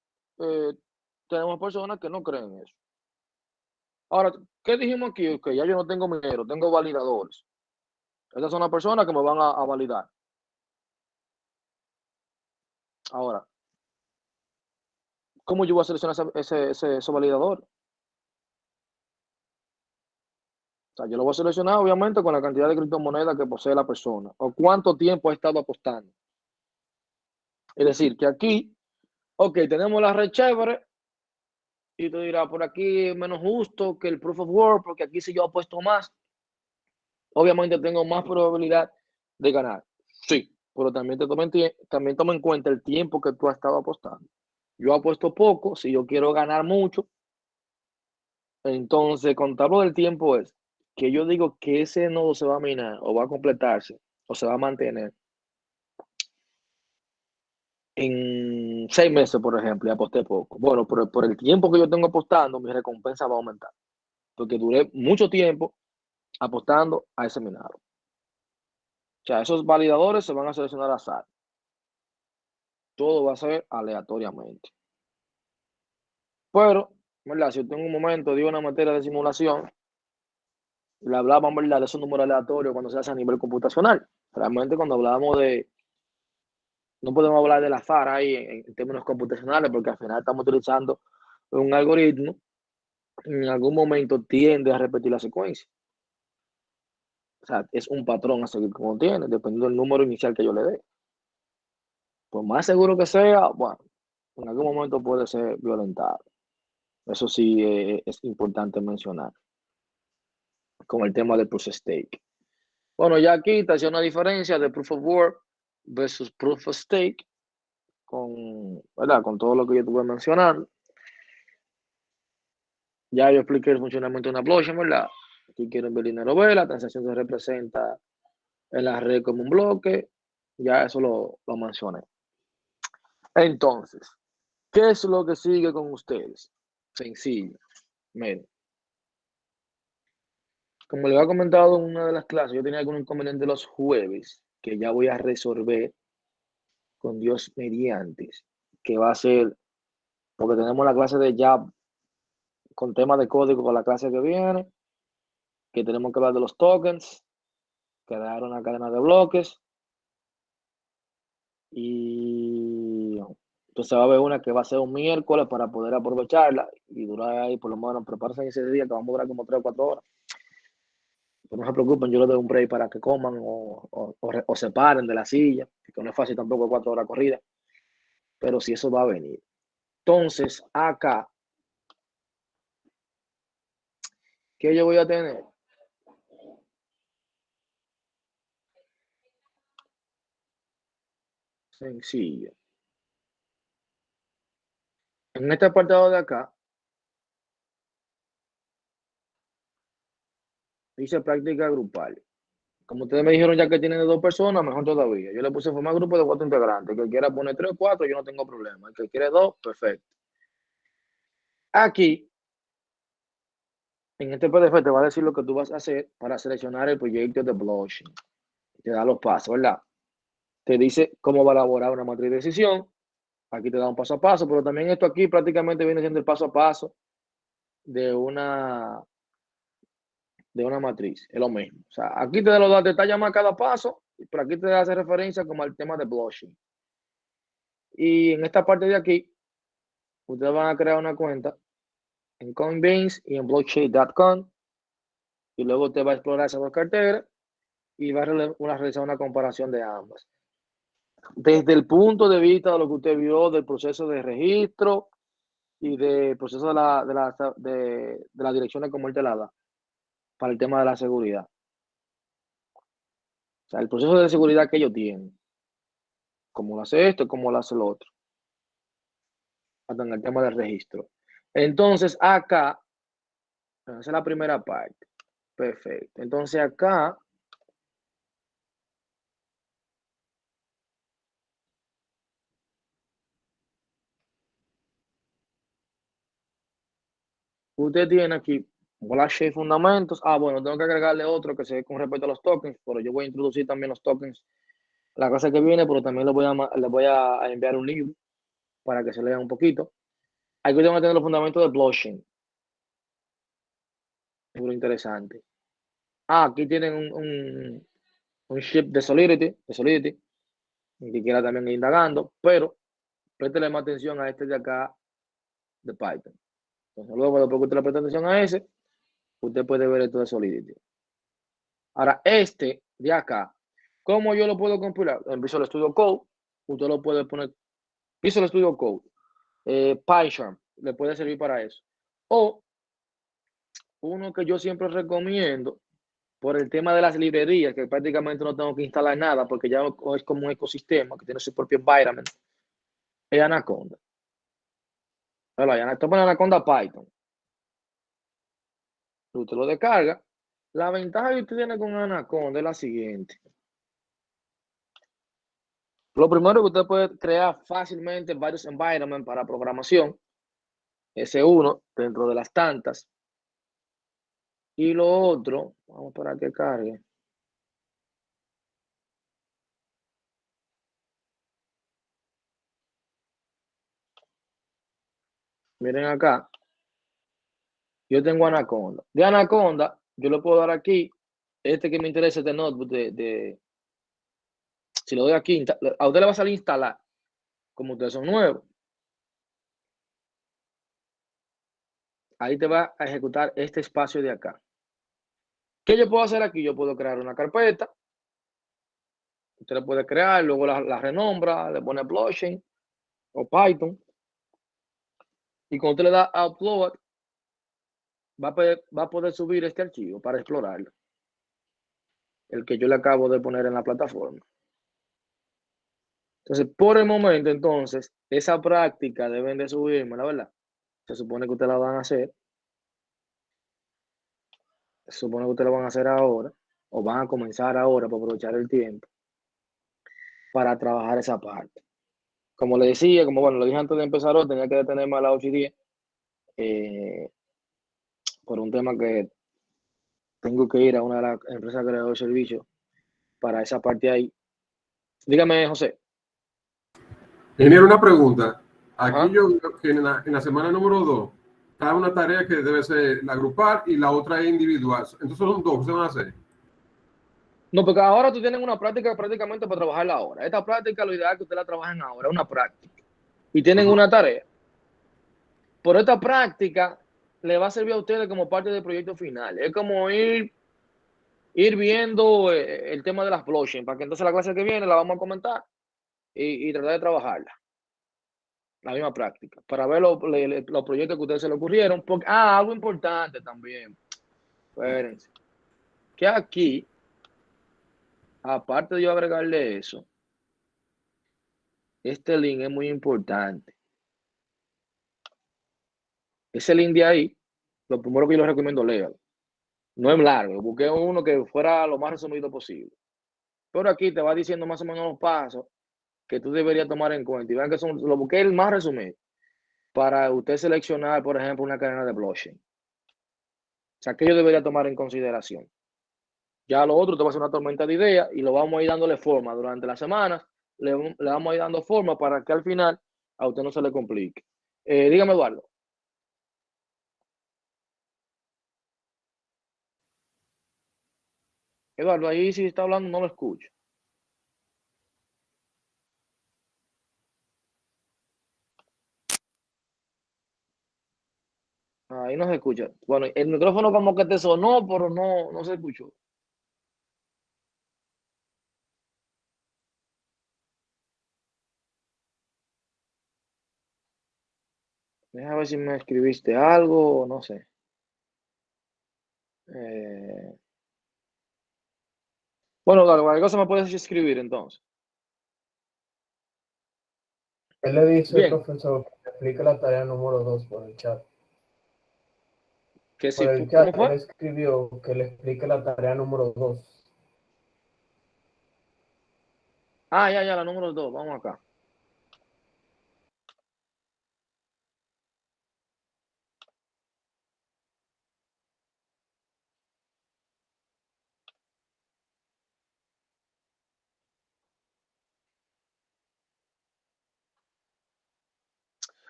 tenemos personas que no creen en eso. Ahora, ¿qué dijimos aquí? Que ya yo no tengo minero, tengo validadores. Esas son las personas que me van a validar. Ahora, ¿cómo yo voy a seleccionar ese validador? O sea, yo lo voy a seleccionar obviamente con la cantidad de criptomonedas que posee la persona o cuánto tiempo ha estado apostando. Es decir, que aquí, ok, tenemos la red chévere y tú dirás, por aquí es menos justo que el proof of work porque aquí si yo apuesto más, obviamente tengo más probabilidad de ganar. Sí, pero también toma en cuenta el tiempo que tú has estado apostando. Yo apuesto poco, si yo quiero ganar mucho, entonces contarlo del tiempo es que yo digo que ese nodo se va a minar o va a completarse o se va a mantener en 6 meses, por ejemplo, y aposté poco. Bueno, por el tiempo que yo tengo apostando, mi recompensa va a aumentar. Porque duré mucho tiempo apostando a ese minado. O sea, esos validadores se van a seleccionar al azar. Todo va a ser aleatoriamente. Pero, ¿verdad? Si yo tengo un momento, digo una materia de simulación, le hablaban, ¿verdad?, de esos números aleatorios cuando se hace a nivel computacional. Realmente cuando hablábamos no podemos hablar del azar ahí en términos computacionales porque al final estamos utilizando un algoritmo, en algún momento tiende a repetir la secuencia. O sea, es un patrón a seguir como tiene, dependiendo del número inicial que yo le dé. Por más seguro que sea, bueno, en algún momento puede ser violentado. Eso sí es importante mencionar con el tema del proof of stake. Bueno, ya aquí te hacía una diferencia de proof of work versus proof of stake ¿verdad? Con todo lo que yo estuve mencionando. Ya yo expliqué el funcionamiento de una blockchain, ¿verdad? Aquí quieren ver dinero, la transacción se representa en la red como un bloque. Ya eso lo mencioné. Entonces, ¿qué es lo que sigue con ustedes? Sencillo. Miren. Como les había comentado en una de las clases, yo tenía algún inconveniente los jueves que ya voy a resolver con Dios mediante, que va a ser, porque tenemos la clase de Java con temas de código con la clase que viene, que tenemos que hablar de los tokens, crear una cadena de bloques y entonces va a haber una que va a ser un miércoles para poder aprovecharla y durar ahí por lo menos, prepararse ese día que vamos a durar como 3 o 4 horas. Pero no se preocupen, yo les doy un break para que coman o se paren de la silla, que no es fácil tampoco 4 horas corridas, pero si eso va a venir. Entonces, acá, ¿qué yo voy a tener? Sencillo. En este apartado de acá, dice práctica grupal. Como ustedes me dijeron ya que tienen de 2 personas, mejor todavía. Yo le puse formar grupo de 4 integrantes. El que quiera poner 3 o 4, yo no tengo problema. El que quiere 2, perfecto. Aquí, En este PDF te va a decir lo que tú vas a hacer para seleccionar el proyecto de blockchain. Te da los pasos, ¿verdad? Te dice cómo va a elaborar una matriz de decisión. Aquí te da un paso a paso, pero también esto aquí prácticamente viene siendo el paso a paso de una matriz. Es lo mismo. O sea, aquí te da los detalles más cada paso, pero aquí te hace referencia como al tema de blockchain. Y en esta parte de aquí, ustedes van a crear una cuenta en Coinbase y en blockchain.com y luego usted va a explorar esas dos carteras y va a realizar una comparación de ambas. Desde el punto de vista de lo que usted vio del proceso de registro y del proceso de la dirección de cómo él te la da para el tema de la seguridad. O sea, el proceso de seguridad que ellos tienen. Cómo lo hace esto, cómo lo hace el otro. Hasta en el tema del registro. Entonces, acá, esa es la primera parte. Perfecto. Entonces, acá, usted tiene aquí blockchain fundamentos. Ah, bueno, tengo que agregarle otro que se ve con respecto a los tokens, pero yo voy a introducir también los tokens la clase que viene, pero también les voy a enviar un libro para que se lean un poquito. Aquí tengo que tener los fundamentos de blockchain. Libro interesante. Ah, aquí tienen un chip de Solidity, ni siquiera también indagando, pero préstele más atención a este de acá de Python. Entonces, luego, después que usted le preste atención a ese, usted puede ver esto de Solidity. Ahora, este de acá, ¿cómo yo lo puedo compilar? En Visual Studio Code, usted lo puede poner Visual Studio Code, PyCharm, le puede servir para eso. O uno que yo siempre recomiendo, por el tema de las librerías, que prácticamente no tengo que instalar nada, porque ya es como un ecosistema que tiene su propio environment, es Anaconda. Esto pone Anaconda Python. Usted lo descarga. La ventaja que usted tiene con Anaconda es la siguiente. Lo primero que usted puede crear fácilmente varios environments para programación. Ese uno, dentro de las tantas. Y lo otro, vamos para que cargue. Miren acá. Yo tengo Anaconda. De Anaconda, yo le puedo dar aquí, este que me interesa, este notebook si lo doy aquí, a usted le va a salir instalar, como ustedes son nuevos. Ahí te va a ejecutar este espacio de acá. ¿Qué yo puedo hacer aquí? Yo puedo crear una carpeta. Usted la puede crear, luego la renombra, le pone blockchain o Python. Y cuando usted le da upload, va a poder subir este archivo para explorarlo. El que yo le acabo de poner en la plataforma. Entonces, por el momento, entonces, esa práctica deben de subirme, la verdad. Se supone que ustedes la van a hacer. Se supone que ustedes lo van a hacer ahora. O van a comenzar ahora para aprovechar el tiempo. Para trabajar esa parte. Como le decía, como bueno, lo dije antes de empezar hoy, tenía que detenerme a las 8 y 10. Por un tema que tengo que ir a una de las empresas creadoras de servicios para esa parte ahí. Dígame, José. Ingeniero, una pregunta. Aquí Ajá. yo veo que en la semana número 2 está una tarea que debe ser la grupal y la otra es individual. Entonces son dos que se van a hacer. No, porque ahora tú tienes una práctica prácticamente para trabajarla ahora. Esta práctica, lo ideal es que ustedes la trabajen ahora, una práctica. Y tienen una tarea. Por esta práctica le va a servir a ustedes como parte del proyecto final. Es como ir viendo el tema de las blockchain, para que entonces la clase que viene la vamos a comentar y tratar de trabajarla. La misma práctica, para ver los proyectos que a ustedes se le ocurrieron. Porque, algo importante también. Espérense. Que aquí, aparte de yo agregarle eso, este link es muy importante. Ese link de ahí, lo primero que yo les recomiendo, léalo. No es largo, busqué uno que fuera lo más resumido posible. Pero aquí te va diciendo más o menos los pasos que tú deberías tomar en cuenta. Y vean que lo busqué el más resumido para usted seleccionar, por ejemplo, una cadena de blockchain. O sea, que yo debería tomar en consideración. Ya lo otro te va a ser una tormenta de ideas y lo vamos a ir dándole forma durante las semanas. Le vamos a ir dando forma para que al final a usted no se le complique. Dígame, Eduardo. Eduardo, ahí si está hablando no lo escucho. Ahí no se escucha. Bueno, el micrófono como que te sonó, pero no se escuchó. Deja ver si me escribiste algo o no sé. Bueno, Eduardo, cualquier cosa me puedes escribir entonces. Él le dice, Bien, profesor, que le explique la tarea número 2 por el chat. que Por sí. el ¿Cómo chat él fue? escribió que le explique la tarea número 2. Ah, ya, la número 2. Vamos acá.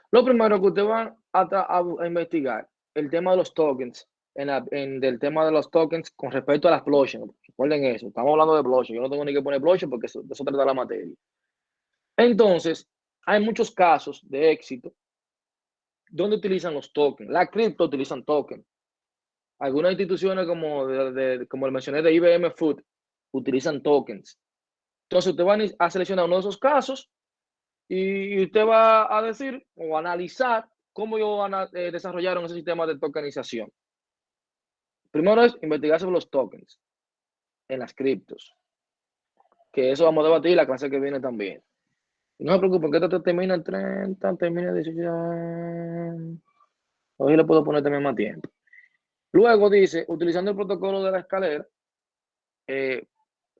Lo primero que usted va a investigar, el tema de los tokens, del tema de los tokens con respecto a las blockchain. Recuerden eso, estamos hablando de blockchain. Yo no tengo ni que poner blockchain porque de eso trata la materia. Entonces, hay muchos casos de éxito donde utilizan los tokens. La cripto utilizan tokens. Algunas instituciones como el mencioné de IBM Food utilizan tokens. Entonces, usted va a seleccionar uno de esos casos y usted va a decir o analizar cómo ellos desarrollaron ese sistema de tokenización. Primero es investigar sobre los tokens en las criptos, que eso vamos a debatir la clase que viene también. No se preocupen, que esto termina en 30, termina en 18. Hoy le puedo poner también más tiempo. Luego dice, utilizando el protocolo de la escalera,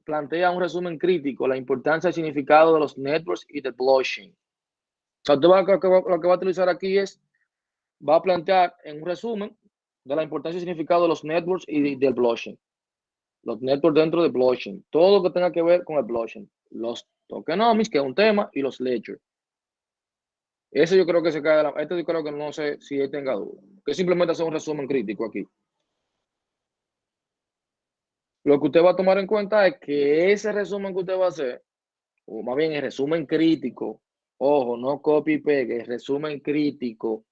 plantea un resumen crítico, la importancia y significado de los networks y del blockchain. O sea, usted lo que va a utilizar aquí es, va a plantear en un resumen de la importancia y significado de los networks y del blockchain. Los networks dentro de blockchain. Todo lo que tenga que ver con el blockchain. Los tokenomics, que es un tema, y los ledger. Eso yo creo que se cae de la... Este yo creo que no sé si él tenga duda. Que simplemente hacer un resumen crítico aquí. Lo que usted va a tomar en cuenta es que ese resumen que usted va a hacer, o más bien el resumen crítico, ojo, no copy y pegue, el resumen crítico,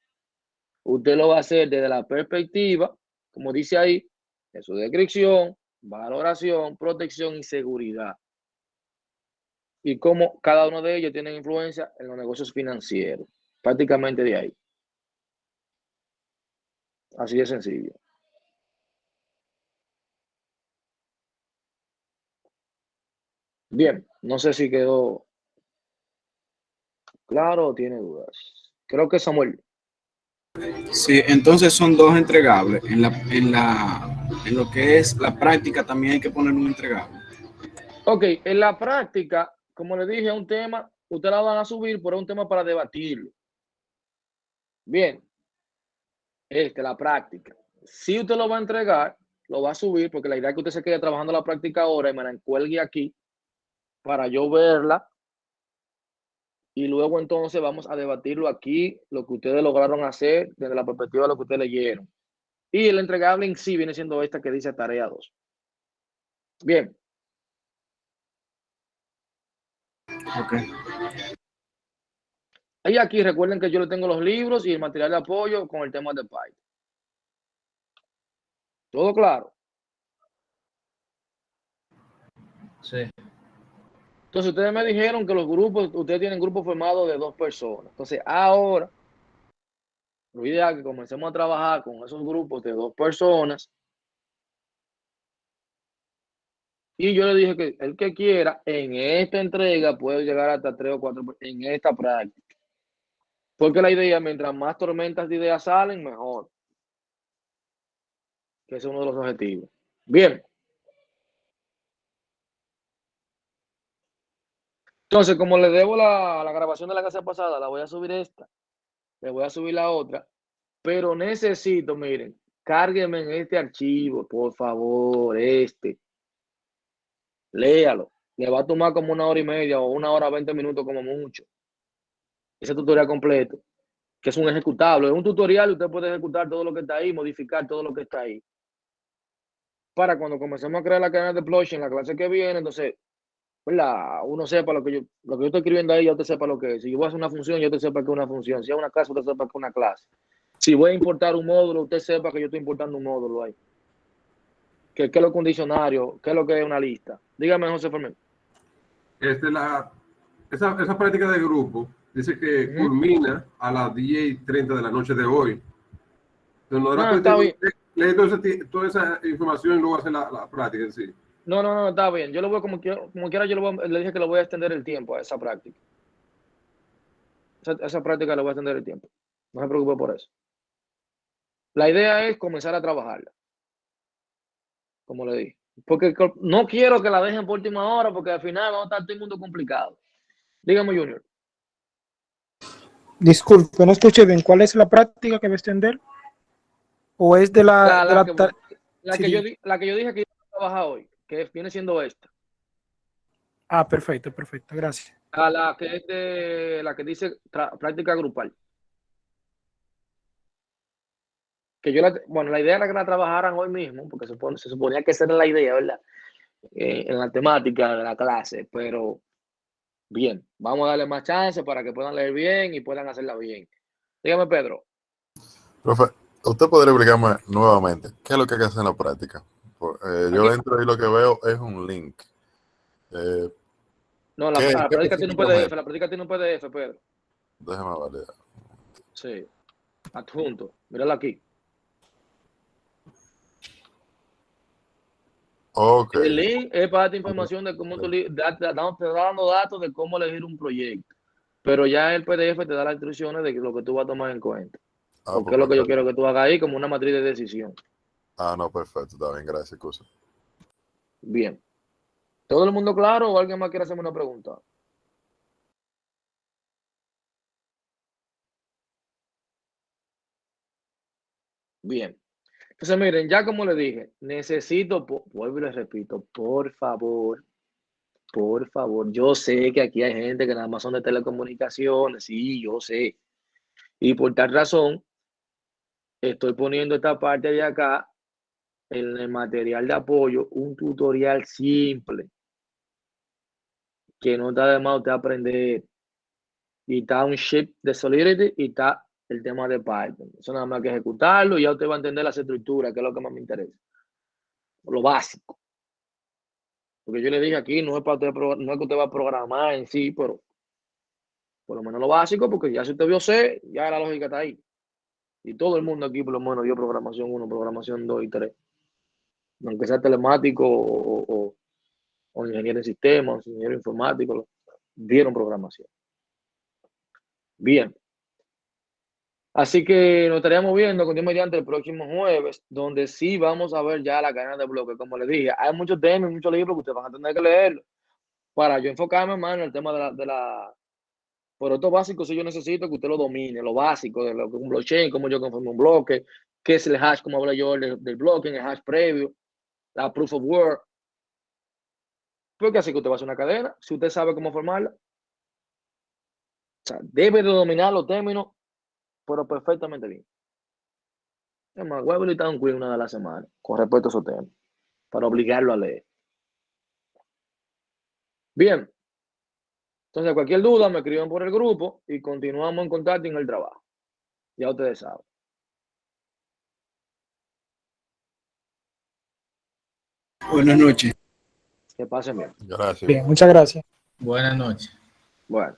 usted lo va a hacer desde la perspectiva, como dice ahí, de su descripción, valoración, protección y seguridad. Y cómo cada uno de ellos tiene influencia en los negocios financieros. Prácticamente de ahí. Así de sencillo. Bien, no sé si quedó claro o tiene dudas. Creo que Samuel. Sí, entonces son dos entregables. En lo que es la práctica también hay que poner un entregable. Ok, en la práctica, como le dije, es un tema, ustedes la van a subir, pero es un tema para debatirlo. Bien, la práctica. Si usted lo va a entregar, lo va a subir, porque la idea es que usted se quede trabajando la práctica ahora y me la encuelgue aquí para yo verla. Y luego entonces vamos a debatirlo aquí, lo que ustedes lograron hacer desde la perspectiva de lo que ustedes leyeron. Y el entregable en sí viene siendo esta que dice tarea 2. Bien. Ok. Y aquí recuerden que yo le tengo los libros y el material de apoyo con el tema de Python. ¿Todo claro? Sí. Entonces ustedes me dijeron que los grupos, ustedes tienen grupos formados de 2 personas. Entonces ahora, lo ideal es que comencemos a trabajar con esos grupos de 2 personas. Y yo le dije que el que quiera en esta entrega puede llegar hasta 3 o 4 en esta práctica. Porque la idea, mientras más tormentas de ideas salen, mejor. Que es uno de los objetivos. Bien. Entonces, como le debo la grabación de la clase pasada, la voy a subir esta. Le voy a subir la otra. Pero necesito, miren, cárgueme en este archivo, por favor, léalo. Le va a tomar como 1 hora y media o 1 hora 20 minutos como mucho. Ese tutorial completo, que es un ejecutable. Es un tutorial y usted puede ejecutar todo lo que está ahí, modificar todo lo que está ahí. Para cuando comencemos a crear la cadena de deploy en la clase que viene, entonces, ¿verdad? Uno sepa lo que yo estoy escribiendo ahí, ya usted sepa lo que es. Si yo voy a hacer una función, ya usted sepa que es una función. Si es una clase, usted sepa que es una clase. Si voy a importar un módulo, usted sepa que yo estoy importando un módulo ahí. ¿Qué es lo condicionario? ¿Qué es lo que es una lista? Dígame, José Fermín. Esa práctica de grupo dice que culmina a las 10:30 de la noche de hoy. Entonces, está bien. leer toda esa información y luego hacer la práctica en sí. No, está bien. Yo lo voy como quiera, le dije que lo voy a extender el tiempo a esa práctica. Esa práctica le voy a extender el tiempo. No se preocupe por eso. La idea es comenzar a trabajarla. Como le dije. Porque no quiero que la dejen por última hora, porque al final va a estar todo el mundo complicado. Dígame, Junior. Disculpe, no escuché bien. ¿Cuál es la práctica que va a extender? ¿O es de La sí, que yo dije que iba a trabajar hoy, que viene siendo esta? Ah, perfecto, gracias. A la que es de la que dice práctica grupal. Que la idea era que la trabajaran hoy mismo, porque se suponía que esa era la idea, ¿verdad? En la temática de la clase, pero bien, vamos a darle más chance para que puedan leer bien y puedan hacerla bien. Dígame, Pedro. Profe, ¿usted podría explicarme nuevamente qué es lo que hay que hacer en la práctica? Yo entro y lo que veo es un link. No, la práctica tiene un PDF, Pedro. Déjame validar. Sí, adjunto, mírala aquí. Ok. El link es para darte información de cómo te da dando datos de cómo elegir un proyecto. Pero ya el PDF te da las instrucciones de lo que tú vas a tomar en cuenta. Porque es lo que yo quiero que tú hagas ahí como una matriz de decisión. No, perfecto, está bien, gracias, Cuso. Bien. ¿Todo el mundo claro o alguien más quiere hacerme una pregunta? Bien. Entonces, miren, ya como le dije, necesito, vuelvo y les repito, por favor, yo sé que aquí hay gente que nada más son de telecomunicaciones, sí, yo sé. Y por tal razón, estoy poniendo esta parte de acá en el material de apoyo, un tutorial simple, que no está de más usted aprender. Y está un shape de Solidity y está el tema de Python. Eso nada más que ejecutarlo y ya usted va a entender las estructuras, que es lo que más me interesa. Lo básico. Porque yo le dije aquí, no es que usted va a programar en sí, pero por lo menos lo básico, porque ya si usted vio C, ya la lógica está ahí. Y todo el mundo aquí por lo menos vio programación 1, programación 2 y 3. Aunque sea telemático o ingeniero en sistemas, ingeniero informático, vieron programación. Bien. Así que nos estaríamos viendo con Dios mediante el próximo jueves, donde sí vamos a ver ya la cadena de bloques. Como les dije, hay muchos temas y muchos libros que ustedes van a tener que leer para yo enfocarme más en el tema por estos básicos, sí yo necesito que usted lo domine, lo básico de lo que es un blockchain, cómo yo conformo un bloque, qué es el hash, como hablé yo del bloque, el hash previo, la proof of work. Porque así que usted va a hacer una cadena, si usted sabe cómo formarla. O sea, debe de dominar los términos, pero perfectamente bien. Es más, voy a habilitar un quiz una de la semana con respecto a esos temas, para obligarlo a leer. Bien. Entonces, cualquier duda me escriben por el grupo y continuamos en contacto en el trabajo. Ya ustedes saben. Buenas noches. Que pasen bien. Gracias. Bien, muchas gracias. Buenas noches. Bueno.